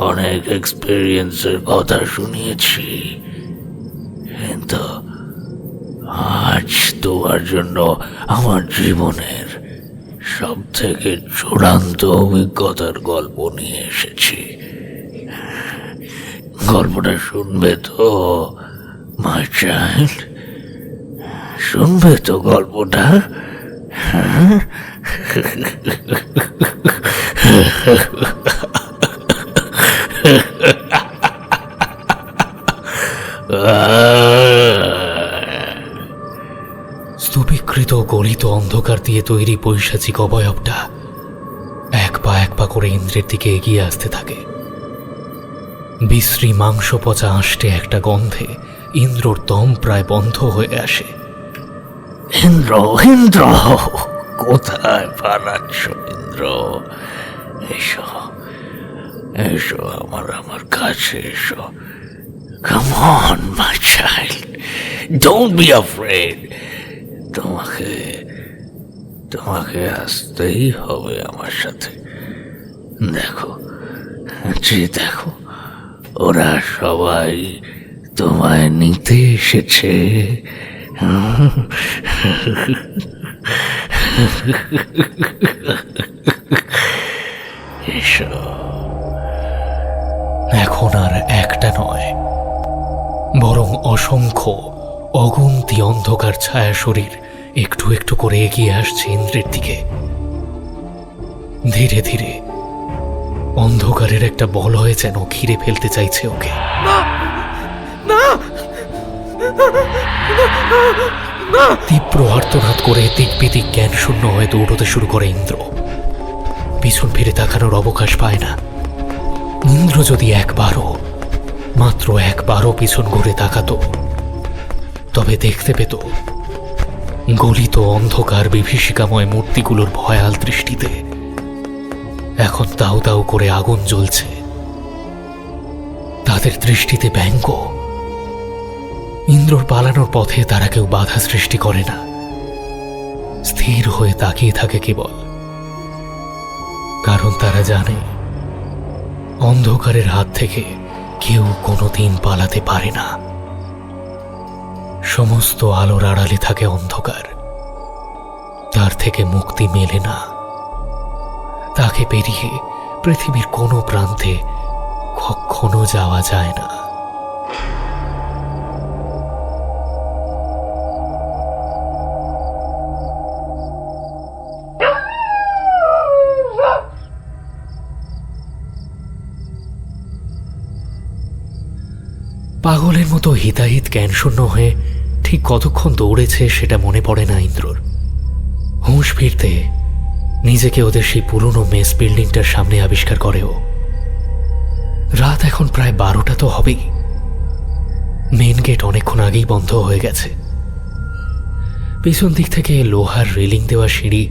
অনেক এক্সপেরিয়েন্সের কথা শুনিয়েছি, কিন্তু আজ তোমার জন্য আমার জীবনের সব থেকে চূড়ান্ত অভিজ্ঞতার গল্প নিয়ে এসেছি। গল্পটা শুনবে তো মাই চাইল্ড? শুনবে তো গল্পটা? স্তূপীকৃত গলিত অন্ধকার দিয়ে তৈরি পৈশাচিক অবয়বটা এক পা করে ইন্দ্রের দিকে এগিয়ে আসতে থাকে। বিশ্রী মাংস পচা আষ্টে একটা গন্ধে ইন্দ্রর দম প্রায় বন্ধ হয়ে আসে। ইন্দ্র, ইন্দ্র, কোথায় পালাচ্ছ ইন্দ্র? এসো, এসো আমার কাছে এসো। Come on my child, don't be afraid. তোমাকে আসতেই হবে আমার সাথে। দেখো, দেখো, ওরা সবাই তোমায় নিতে এসেছে। এসো। এখন আর একটা নয়, বরং অসংখ্য অগুন্তি অন্ধকার ছায়া শরীর একটু একটু করে এগিয়ে আসছে ইন্দ্রের দিকে। ধীরে ধীরে অন্ধকারের একটা বলয় যেন ঘিরে ফেলতে চাইছে ওকে। তীব্র আর্তনাদ করে দিকবিদিক জ্ঞান শূন্য হয়ে দৌড়তে শুরু করে ইন্দ্র। পিছন ফিরে তাকানোর অবকাশ পায় না। ইন্দ্র যদি মাত্র একবারও পিছন ঘুরে তাকাতো, তবে দেখতে পেত গলিত অন্ধকার বিভীষিকাময় মূর্তিগুলোর ভয়াল দৃষ্টিতে এখন দাউ দাউ করে আগুন জ্বলছে। তাদের দৃষ্টিতে ব্যঙ্গ। ইন্দ্রর পালানোর পথে তারা কেউ বাধা সৃষ্টি করে না, স্থির হয়ে তাকিয়ে থাকে কেবল। কারণ তারা জানে অন্ধকারের হাত থেকে কেউ কোনোদিন পালাতে পারে না। সমস্ত আলোর আড়ালে থাকে অন্ধকার, তার থেকে মুক্তি মেলে না। তাকে পেরিয়ে পৃথিবীর কোনো প্রান্তে কখনো যাওয়া যায় না। পাগলের মতো হিতাহিত জ্ঞানশূন্য হয়ে ঠিক কতক্ষণ দৌড়েছে সেটা মনে পড়ে না ইন্দ্রর। হুঁশ ফিরতে নিজেকে ওদের সেই পুরনো মেস বিল্ডিংটার সামনে আবিষ্কার করে ও। রাত এখন প্রায় 12টা তো হবেই। মেন গেট অনেকক্ষণ আগেই বন্ধ হয়ে গেছে। পিছন দিক থেকে লোহার রেলিং দেওয়া সিঁড়ি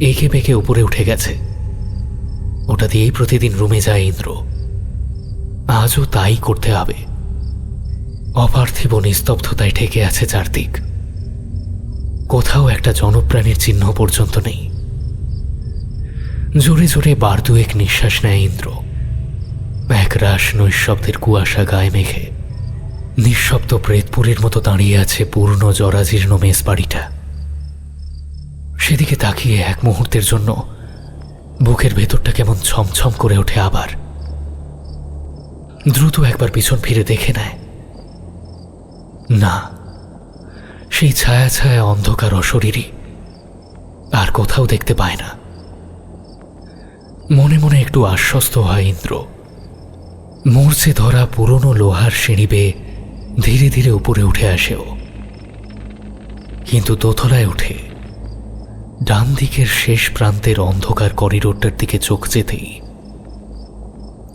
এঁকে বেঁকে উপরে উঠে গেছে। ওটা দিয়েই প্রতিদিন রুমে যায় ইন্দ্র। আজও তাই করতে হবে। অপার্থিব নিস্তব্ধতায় ঠেকে আছে চারদিক। কোথাও একটা জনপ্রাণীর চিহ্ন পর্যন্ত নেই। জোরে জোরে বার দুয়েক নিঃশ্বাস নেয় ইন্দ্র। এক রাশ নৈশব্দের কুয়াশা গায়ে মেঘে নিঃশব্দ প্রেতপুরীর মতো দাঁড়িয়ে আছে পূর্ণ জরাজীর্ণ মেস বাড়িটা। সেদিকে তাকিয়ে এক মুহূর্তের জন্য বুকের ভেতরটা কেমন ছমছম করে ওঠে। আবার দ্রুত একবার পিছন ফিরে দেখে নেয়, না, সেই ছায়া ছায়া অন্ধকার অশরীরই আর কোথাও দেখতে পায় না। মনে মনে একটু আশ্বস্ত হয় ইন্দ্র। মূর্ছে ধরা পুরনো লোহার সিঁড়ি বেয়ে ধীরে ধীরে উপরে উঠে আসেও। কিন্তু দোতলায় উঠে ডান দিকের শেষ প্রান্তের অন্ধকার করিডোরটার দিকে চোখ যেতেই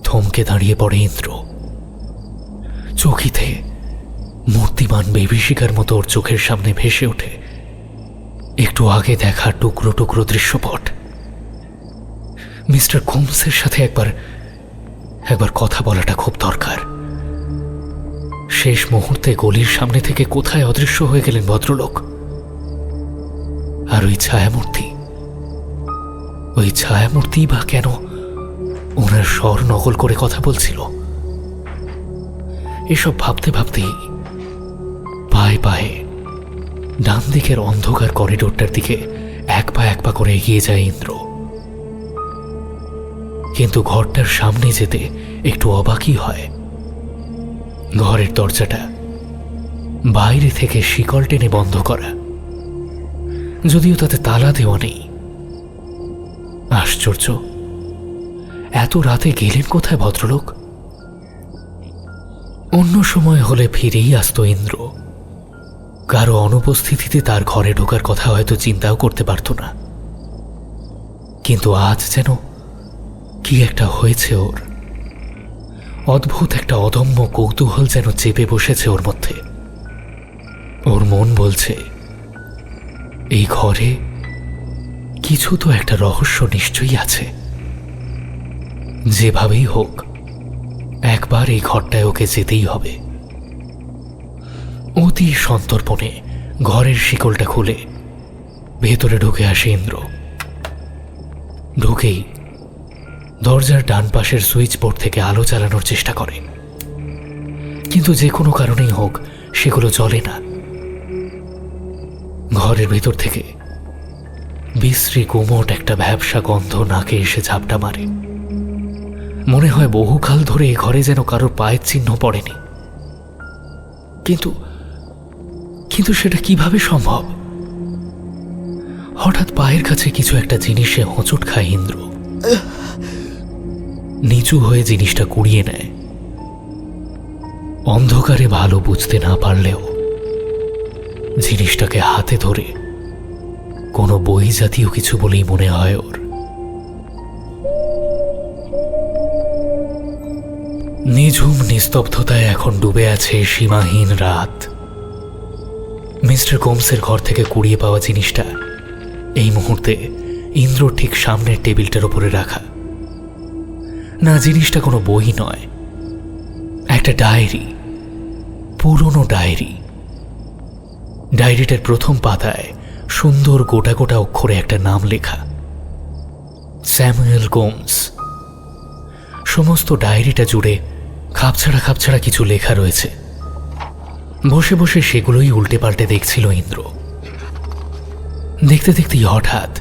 থমকে দাঁড়িয়ে পড়ে ইন্দ্র। চকিতে মূর্তিমান বিভীষিকার মতো ওর চোখের সামনে ভেসে ওঠে একটু আগে দেখা টুকরো টুকরো দৃশ্যপট। মিস্টার গোমসের সাথে একবার কথা বলাটা খুব দরকার। শেষ মুহূর্তে গলির সামনে থেকে কোথায় অদৃশ্য হয়ে গেলেন ভদ্রলোক? আর ওই ছায়ামূর্তি বা কেন ওনার স্বর নকল করে কথা বলছিল? এসব ভাবতে ভাবতেই পায়ে পায়ে ডান দিকের অন্ধকার করিডোরটার দিকে এক পা করে এগিয়ে যায় ইন্দ্র। কিন্তু ঘরটার সামনে যেতে একটু অবাকই হয়। ঘরের দরজাটা বাইরে থেকে শিকল টেনে বন্ধ করা, যদিও তাতে তালা দেওয়া নেই। আশ্চর্য, এত রাতে গেলেন কোথায় ভদ্রলোক? অন্য সময় হলে ফিরেই আসতো ইন্দ্র, কারো অনুপস্থিতিতে তার ঘরে ঢোকার কথা হয়তো চিন্তাও করতে পারত না। কিন্তু আজ যেন কি একটা হয়েছে ওর। অদ্ভুত একটা অদম্য কৌতূহল যেন চেপে বসেছে ওর মধ্যে। ওর মন বলছে এই ঘরে কিছু তো একটা রহস্য নিশ্চয়ই আছে। যেভাবেই হোক একবার এই ঘরটায় ওকে যেতেই হবে। অতি সন্তর্পণে ঘরের শিকলটা খুলে ভেতরে ঢুকে আসে ইন্দ্র। ঢুকেই দরজার ডান পাশের সুইচ বোর্ড থেকে আলো জ্বালানোর চেষ্টা করে, কিন্তু যে কোনো কারণেই হোক সেগুলো জ্বলে না। ঘরের ভেতর থেকে বিশ্রী গুমোট একটা ভ্যাবসা গন্ধ নাকে এসে ঝাপটা মারে। মনে হয় বহুকাল ধরে এ ঘরে যেন কারোর পায়ের চিহ্ন পড়েনি। কিন্তু সেটা কিভাবে সম্ভব? হঠাৎ পায়ের কাছে কিছু একটা জিনিসে হোঁচট খায় ইন্দ্র। নিচু হয়ে জিনিসটা কুড়িয়ে নেয়। অন্ধকারে ভালো বুঝতে না পারলেও জিনিসটাকে হাতে ধরে কোনো বই জাতীয় কিছু বলেই মনে হয় ওর। নিঝুম নিস্তব্ধতায় এখন ডুবে আছে সীমাহীন রাত। মিস্টার গোমসের ঘর থেকে কুড়িয়ে পাওয়া জিনিসটা এই মুহূর্তে ইন্দ্র ঠিক সামনের টেবিলটার উপরে রাখা। না, জিনিসটা কোনো বই নয়, একটা ডায়েরি, পুরনো ডায়েরি। ডায়েরিটার প্রথম পাতায় সুন্দর গোটা গোটা অক্ষরে একটা নাম লেখা, স্যামুয়েল গোমস। সমস্ত ডায়েরিটা জুড়ে খাপছাড়া কিছু লেখা রয়েছে। বসে বসে সেগুলোই উল্টে পাল্টে দেখছিল ইন্দ্র। দেখতে দেখতেই হঠাৎ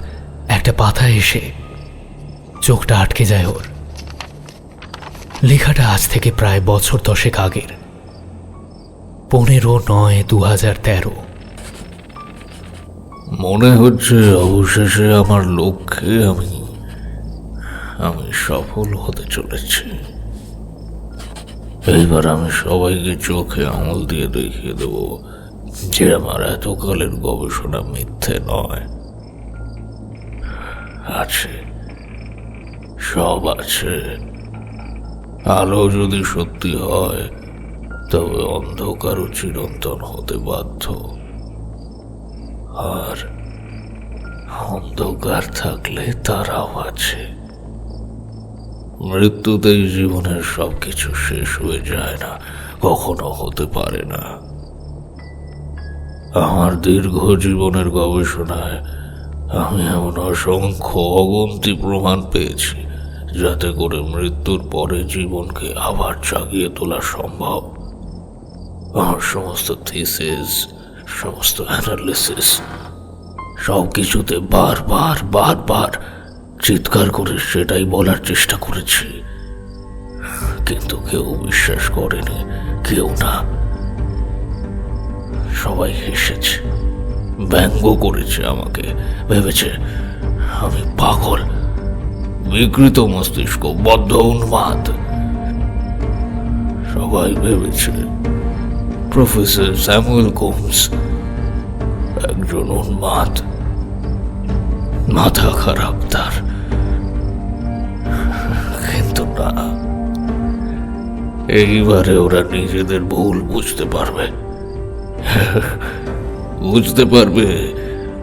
একটা পাতায় এসে চোখটা আটকে যায় ওর। লেখাটা আজ থেকে প্রায় বছর 10 আগের, 15/9/2013। মনে হচ্ছে অবশেষে আমার লক্ষ্যে আমি সফল হতে চলেছি। এইবার আমি সবাইকে চোখে আঙুল দিয়ে দেখিয়ে দেব যে আমার এতকালের গবেষণা মিথ্যে নয়। আছে, সব আছে। আলো যদি সত্যি হয় তবে অন্ধকারও চিরন্তন হতে বাধ্য, আর অন্ধকার থাকলে তারাও আছে। মৃত্যুতেই জীবনের সবকিছু শেষ হয়ে যায় না, কখনো হতে পারে না। আমার দীর্ঘ জীবনের গবেষণায় আমি এমন অসংখ্য অগন্তি প্রমাণ পেয়েছি যাতে করে মৃত্যুর পরে জীবনকে আবার জাগিয়ে তোলা সম্ভব। আমার সমস্ত থিসিস, সমস্ত অ্যানালিসিস, সব কিছুতে বারবার চিৎকার করে সেটাই বলার চেষ্টা করেছি, কিন্তু কেউ বিশ্বাস করেনি, কেউ না। সবাই হেসেছে, ব্যঙ্গ করেছে আমাকে, ভেবেছে আমি পাগল, বিকৃত মস্তিষ্ক, বদ্ধ উন্মাদ। সবাই ভেবেছে প্রফেসর স্যামুয়েল গোমস একজন উন্মাদ, মাথা খারাপ তার। কিন্তু না, এইবারে ওরা নিজেদের ভুল বুঝতে পারবে।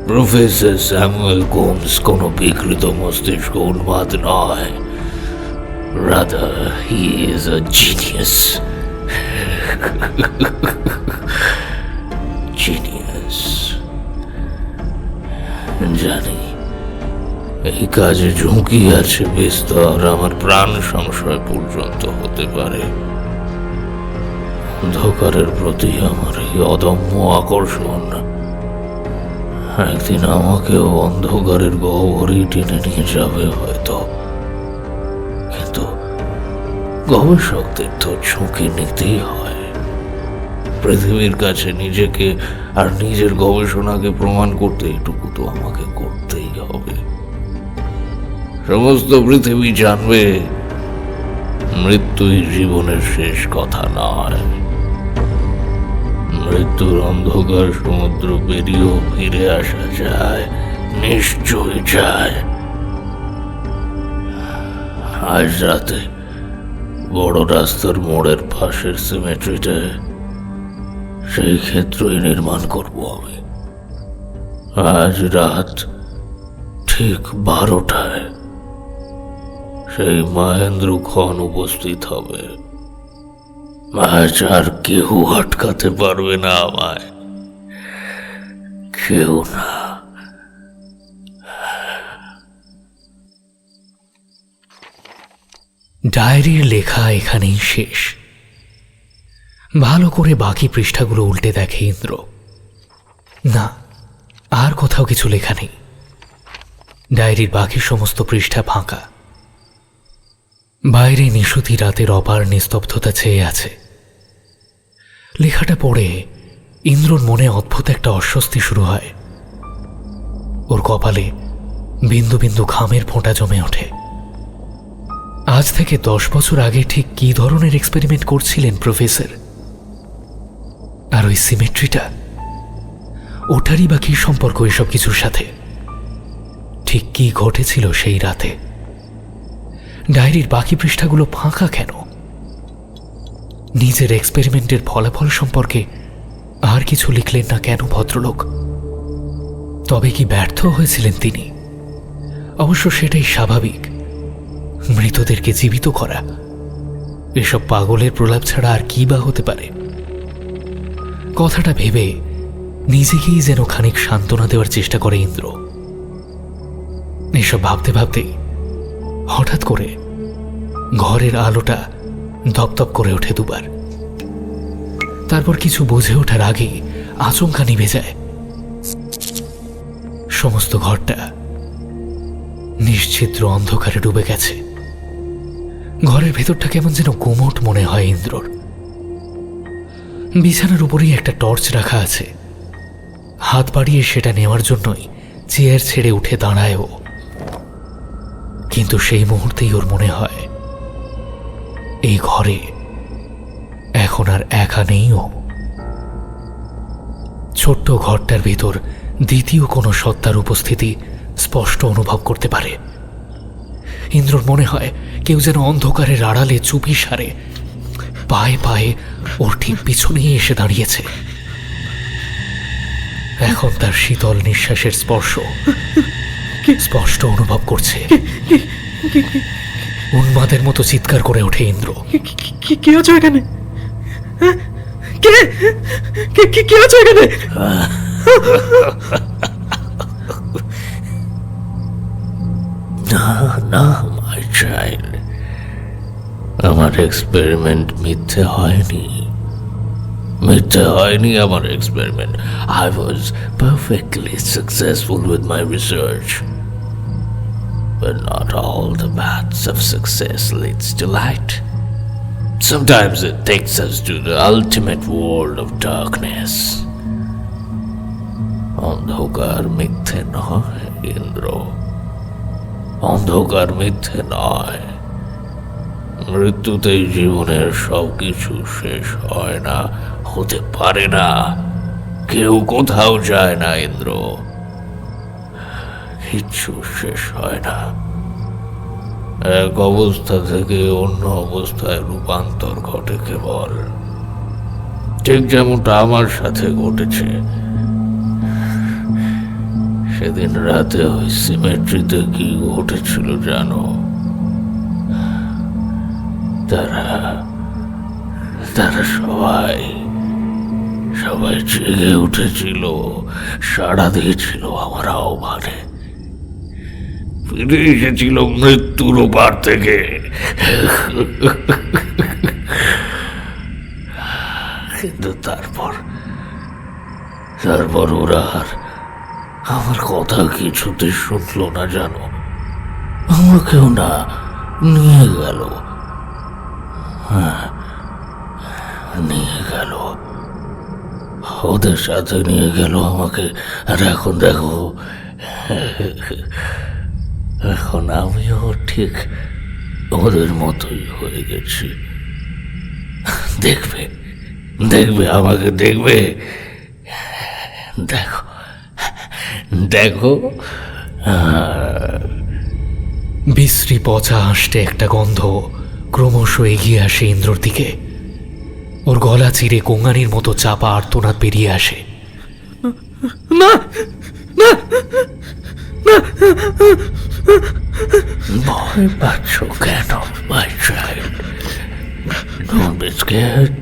প্রফেসর স্যামুয়েল গোমস কোনো বিকৃত মস্তিষ্ক উন্মাদ নয়। Rather, he is a genius. Genius. জানি এই কাজে ঝুঁকি আছে বিস্তর, আমার প্রাণ সংশয় পর্যন্ত হতে পারে। অন্ধকারের প্রতি আমার এই অদম্য আকর্ষণ একদিন আমাকেও অন্ধকারের গহ্বরেই টেনে নিয়ে যাবে হয়তো, কিন্তু গবেষকদের তো ঝুঁকি নিতেই হয়। পৃথিবীর কাছে নিজেকে আর নিজের গবেষণাকে প্রমাণ করতে এইটুকু তো আমাকে করতেই হবে। সমস্ত পৃথিবী জানবে মৃত্যুই জীবনের শেষ কথা নয়। মৃত্যুর অন্ধকার সমুদ্র পেরিয়েও ফিরে আসা যায়, নিশ্চয় যায়। আজ রাতে বড় রাস্তার মোড়ের পাশের সিমেট্রিতে সেই ক্ষেত্রই নির্মাণ করব আমি। আজ রাত ঠিক 12টায় সেই মহেন্দ্র খন উপস্থিত হবে। আজ আর কেউ আটকাতে পারবে না আমায়, কেউ না। ডায়েরির লেখা এখানেই শেষ। ভালো করে বাকি পৃষ্ঠাগুলো উল্টে দেখে ইন্দ্র, না, আর কোথাও কিছু লেখা নেই। ডায়েরির বাকি সমস্ত পৃষ্ঠা ফাঁকা। বাইরে নিশুতি রাতের অপার নিস্তব্ধতা চেয়ে আছে। লেখাটা পড়ে ইন্দ্রর মনে অদ্ভুত একটা অস্বস্তি শুরু হয়। ওর কপালে বিন্দু বিন্দু ঘামের ফোঁটা জমে ওঠে। আজ থেকে 10 বছর আগে ঠিক কী ধরনের এক্সপেরিমেন্ট করছিলেন প্রফেসর? আর ওই সিমেট্রিটা, ওটারই বা কী সম্পর্ক এসব কিছুর সাথে? ঠিক কী ঘটেছিল সেই রাতে? ডায়েরির বাকি পৃষ্ঠাগুলো ফাঁকা কেন? নিজের এক্সপেরিমেন্টের ফলাফল সম্পর্কে আর কিছু লিখলেন না কেন ভদ্রলোক? তবে কি ব্যর্থ হয়েছিলেন তিনি? অবশ্য সেটাই স্বাভাবিক। মৃতদেরকে জীবিত করা এসব পাগলের প্রলাপ ছাড়া আর কি বা হতে পারে? কথাটা ভেবে নিজেকেই যেন খানিক সান্ত্বনা দেওয়ার চেষ্টা করে ইন্দ্র। এসব ভাবতে ভাবতেই হঠাৎ করে ঘরের আলোটা দপদপ করে ওঠে দুবার। তারপর কিছু বুঝে ওঠার আগেই আচমকা নিভে যায়। সমস্ত ঘরটা নিশ্চিদ্র অন্ধকারে ডুবে গেছে। ঘরের ভেতরটা কেমন যেন গুমোট মনে হয় ইন্দ্রর। বিছানার উপরেই একটা টর্চ রাখা আছে। হাত বাড়িয়ে সেটা নেওয়ার জন্যই চেয়ার ছেড়ে উঠে দাঁড়ায় ও। কিন্তু সেই মুহূর্তেই ওর মনে হয় এই ঘরে এখন আর একা নেই ও। ছোট্ট ঘরটার ভেতর দ্বিতীয় কোনো সত্তার উপস্থিতি স্পষ্ট অনুভব করতে পারে। ইন্দ্রর মনে হয় কেউ যেন অন্ধকারের আড়ালে চুপি সারে পায়ে পায়ে ওর ঠিক পিছনেই এসে দাঁড়িয়েছে। এখন তার শীতল নিঃশ্বাসের স্পর্শ স্পষ্ট অনুভব করছে। উন্মাদের মতো চিৎকার করে ওঠে ইন্দ্র, কে আছো এখানে? কে আছো এখানে? না মাই চাইল্ড, আমার এক্সপেরিমেন্ট মিথ্যে হয়নি। আমার experiment. I was perfectly successful with my research. But not all the paths of success leads to light. Sometimes it takes us to the ultimate world of darkness. অন্ধকার মিথ্যে নয় ইন্দ্র, অন্ধকার মিথ্যে নয়। মৃত্যুতেই জীবনের সবকিছু শেষ হয় না, হতে পারে না। কেউ কোথাও যায় না ইন্দ্র, কিচ্ছু শেষ হয় না। এক অবস্থা থেকে অন্য অবস্থায় রূপান্তর ঘটে কেবল, ঠিক যেমনটা আমার সাথে ঘটেছে। সেদিন রাতে ওই সিমেট্রিতে কি ঘটেছিল জানো? তারা সবাই জেগে উঠেছিল, সাড়া দিয়েছিল আমার আহ্বানে। ফিরে এসেছিল মৃত্যুর ওপার থেকে। কিন্তু তারপর ওরা আর আমার কথা কিছুতে শুনল না জানো। আমাকেও না নিয়ে গেল, ওদের সাথে নিয়ে গেল আমাকে। আর এখন দেখো, এখন আমিও ঠিক ওদের মতোই হয়ে গেছি। দেখবে আমাকে, দেখবে। দেখো বিশ্রী পচা আষ্টে একটা গন্ধ ক্রমশ এগিয়ে আসে ইন্দ্রর দিকে। ওর গলা চিরে কোঙানির মতো চাপা আর্তনাদ বেরিয়ে আসে। ভয় পাচ্ছ কেন my child? Don't be scared.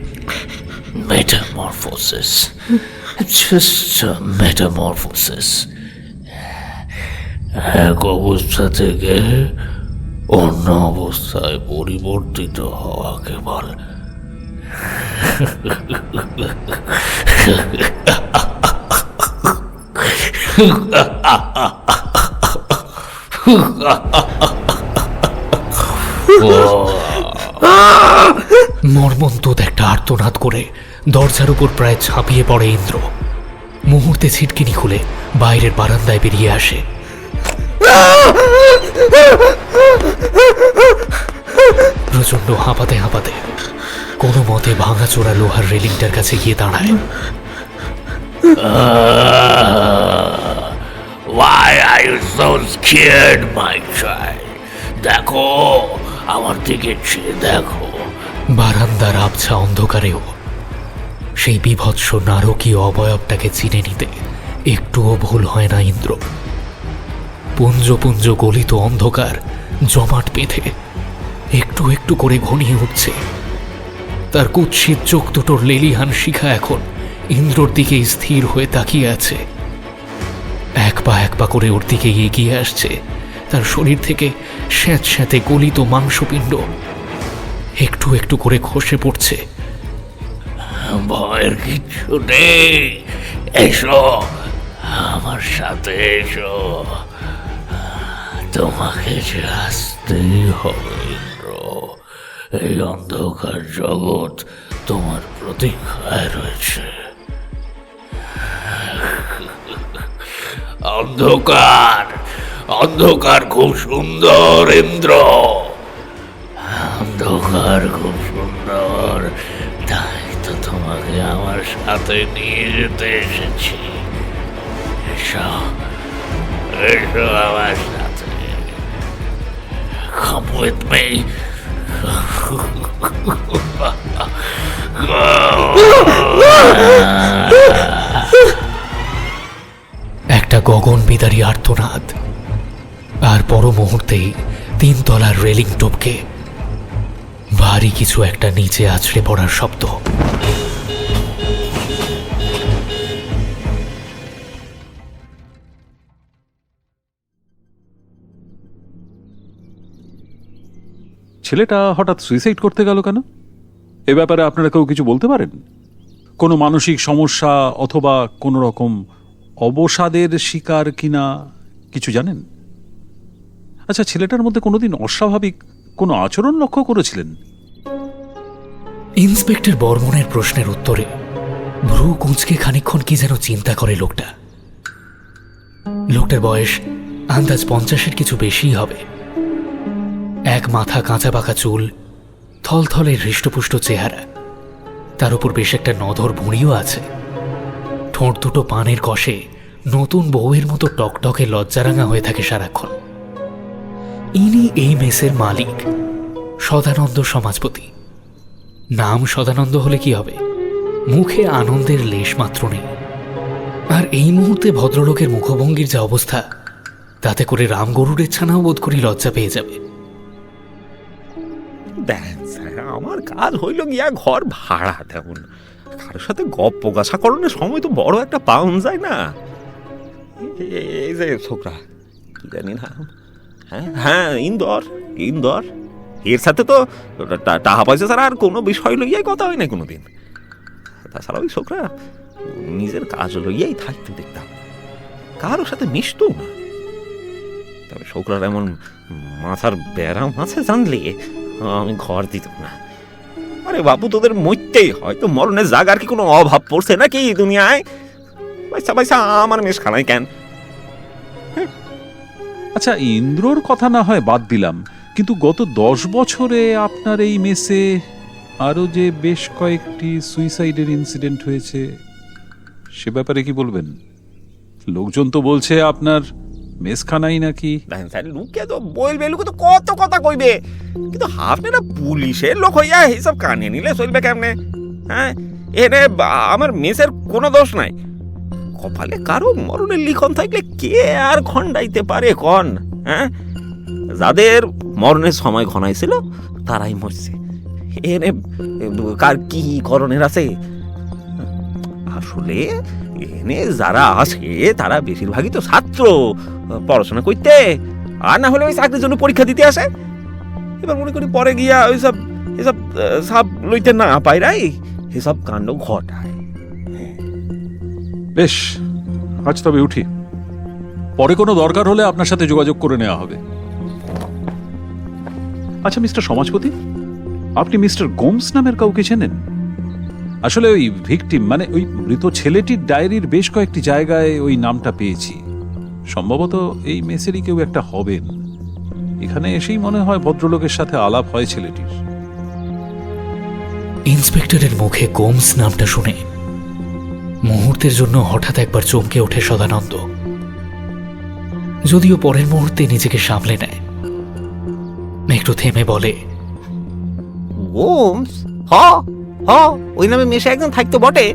Metamorphosis. It's just a metamorphosis. এক অবস্থা থেকে অন্য অবস্থায় পরিবর্তিত হওয়াকে বল। মর্মন্তুদ একটা আর্তনাদ করে দরজার উপর প্রায় ঝাঁপিয়ে পড়ে ইন্দ্র। মুহূর্তে ছিটকিনি খুলে বাইরের বারান্দায় বেরিয়ে আসে। প্রচন্ড হাঁপাতে হাঁপাতে কোনো মতে ভাঙাচোরা লোহার রেলিংটার কাছে গিয়ে দাঁড়ায়। Why are you so scared, my child? দেখো, আমার দিকে চেয়ে দেখো। বারান্দার আবছা অন্ধকারেও সেই বিভৎস নারকীয় অবয়বটাকে চিনে নিতে একটুও ভুল হয় না ইন্দ্র। পুঞ্জ পুঞ্জ গলিত অন্ধকার জমাট বেঁধে একটু একটু করে ঘনিয়ে উঠছে। তার কুৎসিত চোখ দুটোর লেলিহান শিখা এখন ইন্দ্রর দিকে স্থির হয়ে তাকিয়ে আছে। এক পা করে ওর দিকে এগিয়ে আসছে। তার শরীর থেকে স্যাঁতস্যাঁতে গলিত মাংসপিণ্ড একটু একটু করে খসে পড়ছে। ভয়ের কিছু নেই, এসো আমার সাথে, এসো। তোমাকে যে আসতেই হবে ইন্দ্র। এই অন্ধকার জগৎ তোমার প্রতীক্ষায় রয়েছে। অন্ধকার খুব সুন্দর ইন্দ্র, অন্ধকার খুব সুন্দর। তাই তো তোমাকে আমার সাথে নিয়ে যেতে এসেছি। এসো আমার সাথে। Come with me. একটা গগন বিদারী আর্তনাদ, আর পর মুহূর্তেই 3 তলার রেলিং টপকে ভারী কিছু একটা নিচে আছড়ে পড়ার শব্দ। ছেলেটা হঠাৎ সুইসাইড করতে গেল কেন? এ ব্যাপারে আপনারা কেউ কিছু বলতে পারেন? কোনো মানসিক সমস্যা অথবা কোনো রকম অবসাদের শিকার কিনা কিছু জানেন? আচ্ছা, ছেলেটার মধ্যে কোনোদিন অস্বাভাবিক কোনো আচরণ লক্ষ্য করেছিলেন? ইন্সপেক্টর বর্মনের প্রশ্নের উত্তরে ভ্রু কুঁচকে খানিকক্ষণ কি যেন চিন্তা করে লোকটা। লোকটার বয়স আন্দাজ 50-এর কিছু বেশিই হবে। এক মাথা কাঁচা পাকা চুল, থলথলে হৃষ্টপুষ্ট চেহারা, তার উপর বেশ একটা নধর ভুঁড়িও আছে। ঠোঁট দুটো পানের কষে নতুন বউয়ের মতো টকটকে লজ্জারাঙা হয়ে থাকে সারাক্ষণ। ইনি এই মেসের মালিক, সদানন্দ সমাজপতি। নাম সদানন্দ হলে কি হবে, মুখে আনন্দের লেশ মাত্র নেই। আর এই মুহূর্তে ভদ্রলোকের মুখভঙ্গির যে অবস্থা, তাতে করে রাম গরুড়ের ছানাও বোধ করি লজ্জা পেয়ে যাবে। দেখেন স্যার, আমার কাজ হইল গিয়া ঘর ভাড়া দেউন, কারোর সাথে গপ্প গাছাকরণের সময় তো বড় একটা পাউন যায় না। এই যে ছোকরা, কি জানি না, হ্যাঁ হ্যাঁ, ইন্দর ইন্দর, এর সাথে তো টাকা পয়সা ছাড়া আর কোনো বিষয় লইয়াই কথা হয় না কোনোদিন। তাছাড়া ওই ছোকরা নিজের কাজ লইয়াই থাকতে দেখতাম, কারোর সাথে মিশতো না। তবে ছোকরার এমন মাথার ব্যারাম আছে জানলে আমি ঘর দিতাম না। আরে বাবু, তোদের মরতেই হয় তো, মরণের জায়গার কি কোনো অভাব পড়ছে নাকি দুনিয়ায়? পয়সা পয়সা আমার মেশ খানায় কেন? আচ্ছা, ইন্দ্রর কথা না হয় বাদ দিলাম, কিন্তু গত 10 বছরে আপনার এই মেসে আরো যে বেশ কয়েকটি সুইসাইডের ইনসিডেন্ট হয়েছে, সে ব্যাপারে কি বলবেন? লোকজন তো বলছে আপনার মেসখানাই নাকি। দেখেন স্যার, লোকে তো বলবে, লোকে তো কত কথা কইবে, কিন্তু আপনারা পুলিশের লোক হইয়া এইসব কানে নিলে চলবে কেমনে? হ্যাঁ, এনে আমার মেসের কোনো দোষ নাই। কপালে কারো মরণের লিখন থাকলে কে আর খণ্ডাইতে পারে কন? হ্যাঁ, যাদের মরণের সময় ঘনাইছিল তারাই মরছে, এনে কার কি করণের আছে? আসলে এনে যারা আসে তারা বেশিরভাগই তো ছাত্র, পড়াশোনা করতে, আর না হলে ওই চাকরির জন্য পরীক্ষা দিতে আসে। এবার মনে করি পরে গিয়া ওইসব এসব সাপ লইতে না পাইরাই এসব কাণ্ড ঘটায়। বেশ, আজ তবে উঠি, পরে কোনো দরকার হলে আপনার সাথে যোগাযোগ করে নেওয়া হবে। আচ্ছা মিস্টার সমাজপতি, আপনি মিস্টার গোমস নামের কাউকে চেনেন? আসলে ওই ভিকটিম, মানে ওই মৃত ছেলেটির ডায়েরির বেশ কয়েকটি জায়গায় ওই নামটা পেয়েছি। সম্ভবত এই মেসেরই কেউ একটা হবেন। এখানে এসেই মনে হয় ভদ্রলোকের সাথে আলাপ হয় ছেলেটির। ইন্সপেক্টরের মুখে গোমস নামটা শুনে মুহূর্তের জন্য হঠাৎ একবার চমকে ওঠে সদানন্দ, যদিও পরের মুহূর্তে নিজেকে সামলে নেয়। একটু থেমে বলে, গোমস? হ হ, ওই নামে মেশে একজন থাকতো বটে,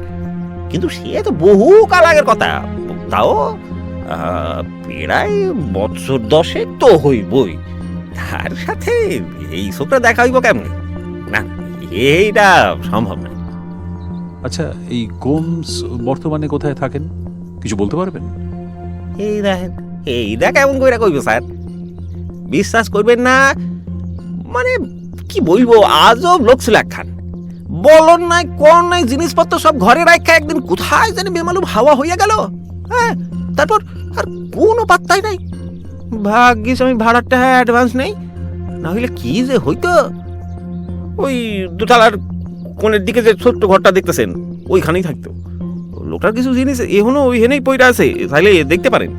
কিন্তু সে তো বহু কাল আগের কথা। তাও প্রায় বছর 10 তো হইবই। তার সাথে এই ছোকরা দেখা হইব কেমনে? না, এইটা সম্ভব না। আচ্ছা, এই গোমস বর্তমানে কোথায় থাকেন কিছু বলতে পারবেন? এইটা কেমন কইরা কইব স্যার? বিশ্বাস করবেন না, মানে কি বলবো, আজব লোক ছিল একখান। বলন নাই কোন নাই, জিনিসপত্র সব ঘরে রাখা একদিন কোথায় জানি বেমালুম হাওয়া হইয়া গেল। হ্যাঁ, তারপর আর কোনো পাত্তাই নাই। ভাগ্যিস আমি ভাড়াটা অ্যাডভান্স নেই, না হইলে কি যে হইতো। ওই দোতলার কোণের দিকে যে ছোট্ট ঘরটা দেখতেছেন, ওইখানেই থাকতো। লোকটার কিছু জিনিস এখনো ওইখানেই পইরা আছে, তাইলে দেখতে পারেন।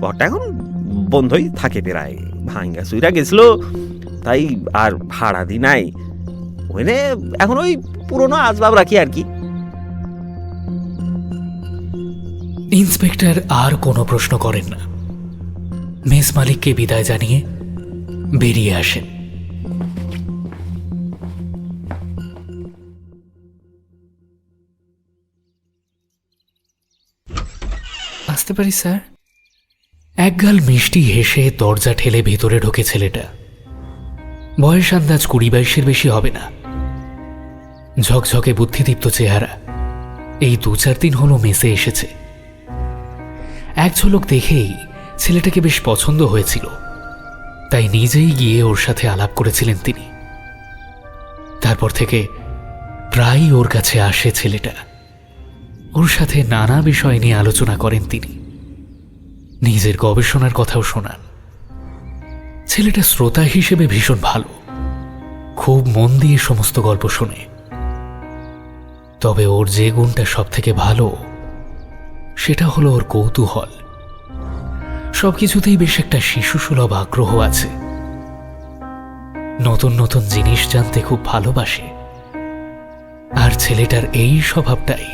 ঘরটা এখন বন্ধই থাকে, প্রায় ভাঙ্গা চুইরা গেছিল, তাই আর ভাড়া দি নাই। ওইনে এখন ওই পুরোনো আসবাব রাখি আর কি। ইন্সপেক্টর আর কোনো প্রশ্ন করেন না, মেস মালিককে বিদায় জানিয়ে বেরিয়ে আসেন। আসতে পারি স্যার? একগাল মিষ্টি হেসে দরজা ঠেলে ভেতরে ঢোকে ছেলেটা। বয়স আন্দাজ 20-22 বেশি হবে না। ঝকঝকে বুদ্ধিদীপ্ত চেহারা। এই 2-4 দিন হলো মেসে এসেছে। এক ঝলক দেখেই ছেলেটাকে বেশ পছন্দ হয়েছিল, তাই নিজেই গিয়ে ওর সাথে আলাপ করেছিলেন তিনি। তারপর থেকে প্রায়ই ওর কাছে আসে ছেলেটা। ওর সাথে নানা বিষয় নিয়ে আলোচনা করেন তিনি, নিজের গবেষণার কথাও শোনান। ছেলেটা শ্রোতা হিসেবে ভীষণ ভালো, খুব মন দিয়ে সমস্ত গল্প শোনে। তবে ওর যে গুণটা সব থেকে ভালো, সেটা হলো ওর কৌতূহল। সবকিছুতেই বেশ একটা শিশুসুলভ আগ্রহ আছে। নতুন নতুন জিনিস জানতে খুব ভালোবাসে। আর ছেলেটার এই স্বভাবটাই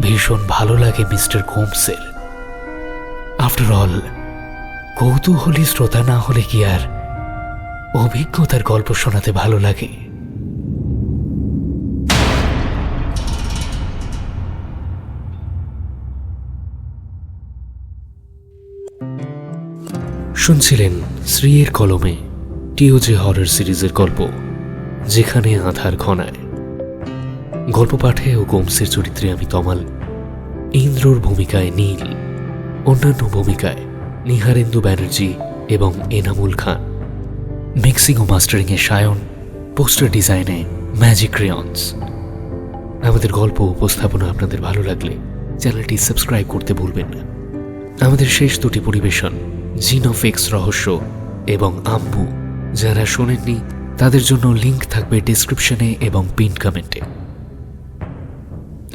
ভীষণ ভালো লাগে মিস্টার গোমসের। আফটার অল, কৌতূহলী শ্রোতা না হলে কি আর অভিজ্ঞতার গল্প শোনাতে ভালো লাগে? শুনছিলেন শ্রীয়ের কলমে টিওজে হরর সিরিজের গল্প যেখানে আধার ঘনায়। গল্প পাঠে ও গোমসের চরিত্রে আমি তমাল, ইন্দ্রর ভূমিকায় নীল, অন্যান্য ভূমিকায় নিহারেন্দু ব্যানার্জি এবং এনামুল খান, মিক্সিং ও মাস্টারিংয়ে সায়ন, পোস্টার ডিজাইনে ম্যাজিক রেয়ন্স। আমাদের গল্প উপস্থাপনা আপনাদের ভালো লাগলে চ্যানেলটি সাবস্ক্রাইব করতে ভুলবেন না। আমাদের শেষ দুটি পরিবেশন জিন অফ এক্স রহস্য এবং আম্বু, যারা শোনেননি তাদের জন্য লিংক থাকবে ডেসক্রিপশনে এবং পিন কমেন্টে।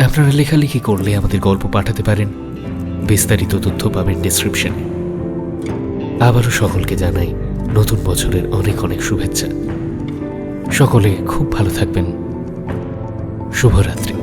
আপনারা লেখালেখি করলে আমাদের গল্প পাঠাতে পারেন, বিস্তারিত তথ্য পাবেন ডেসক্রিপশনে। আবারও সকলকে জানাই নতুন বছরের অনেক অনেক শুভেচ্ছা। সকলে খুব ভালো থাকবেন। শুভরাত্রি।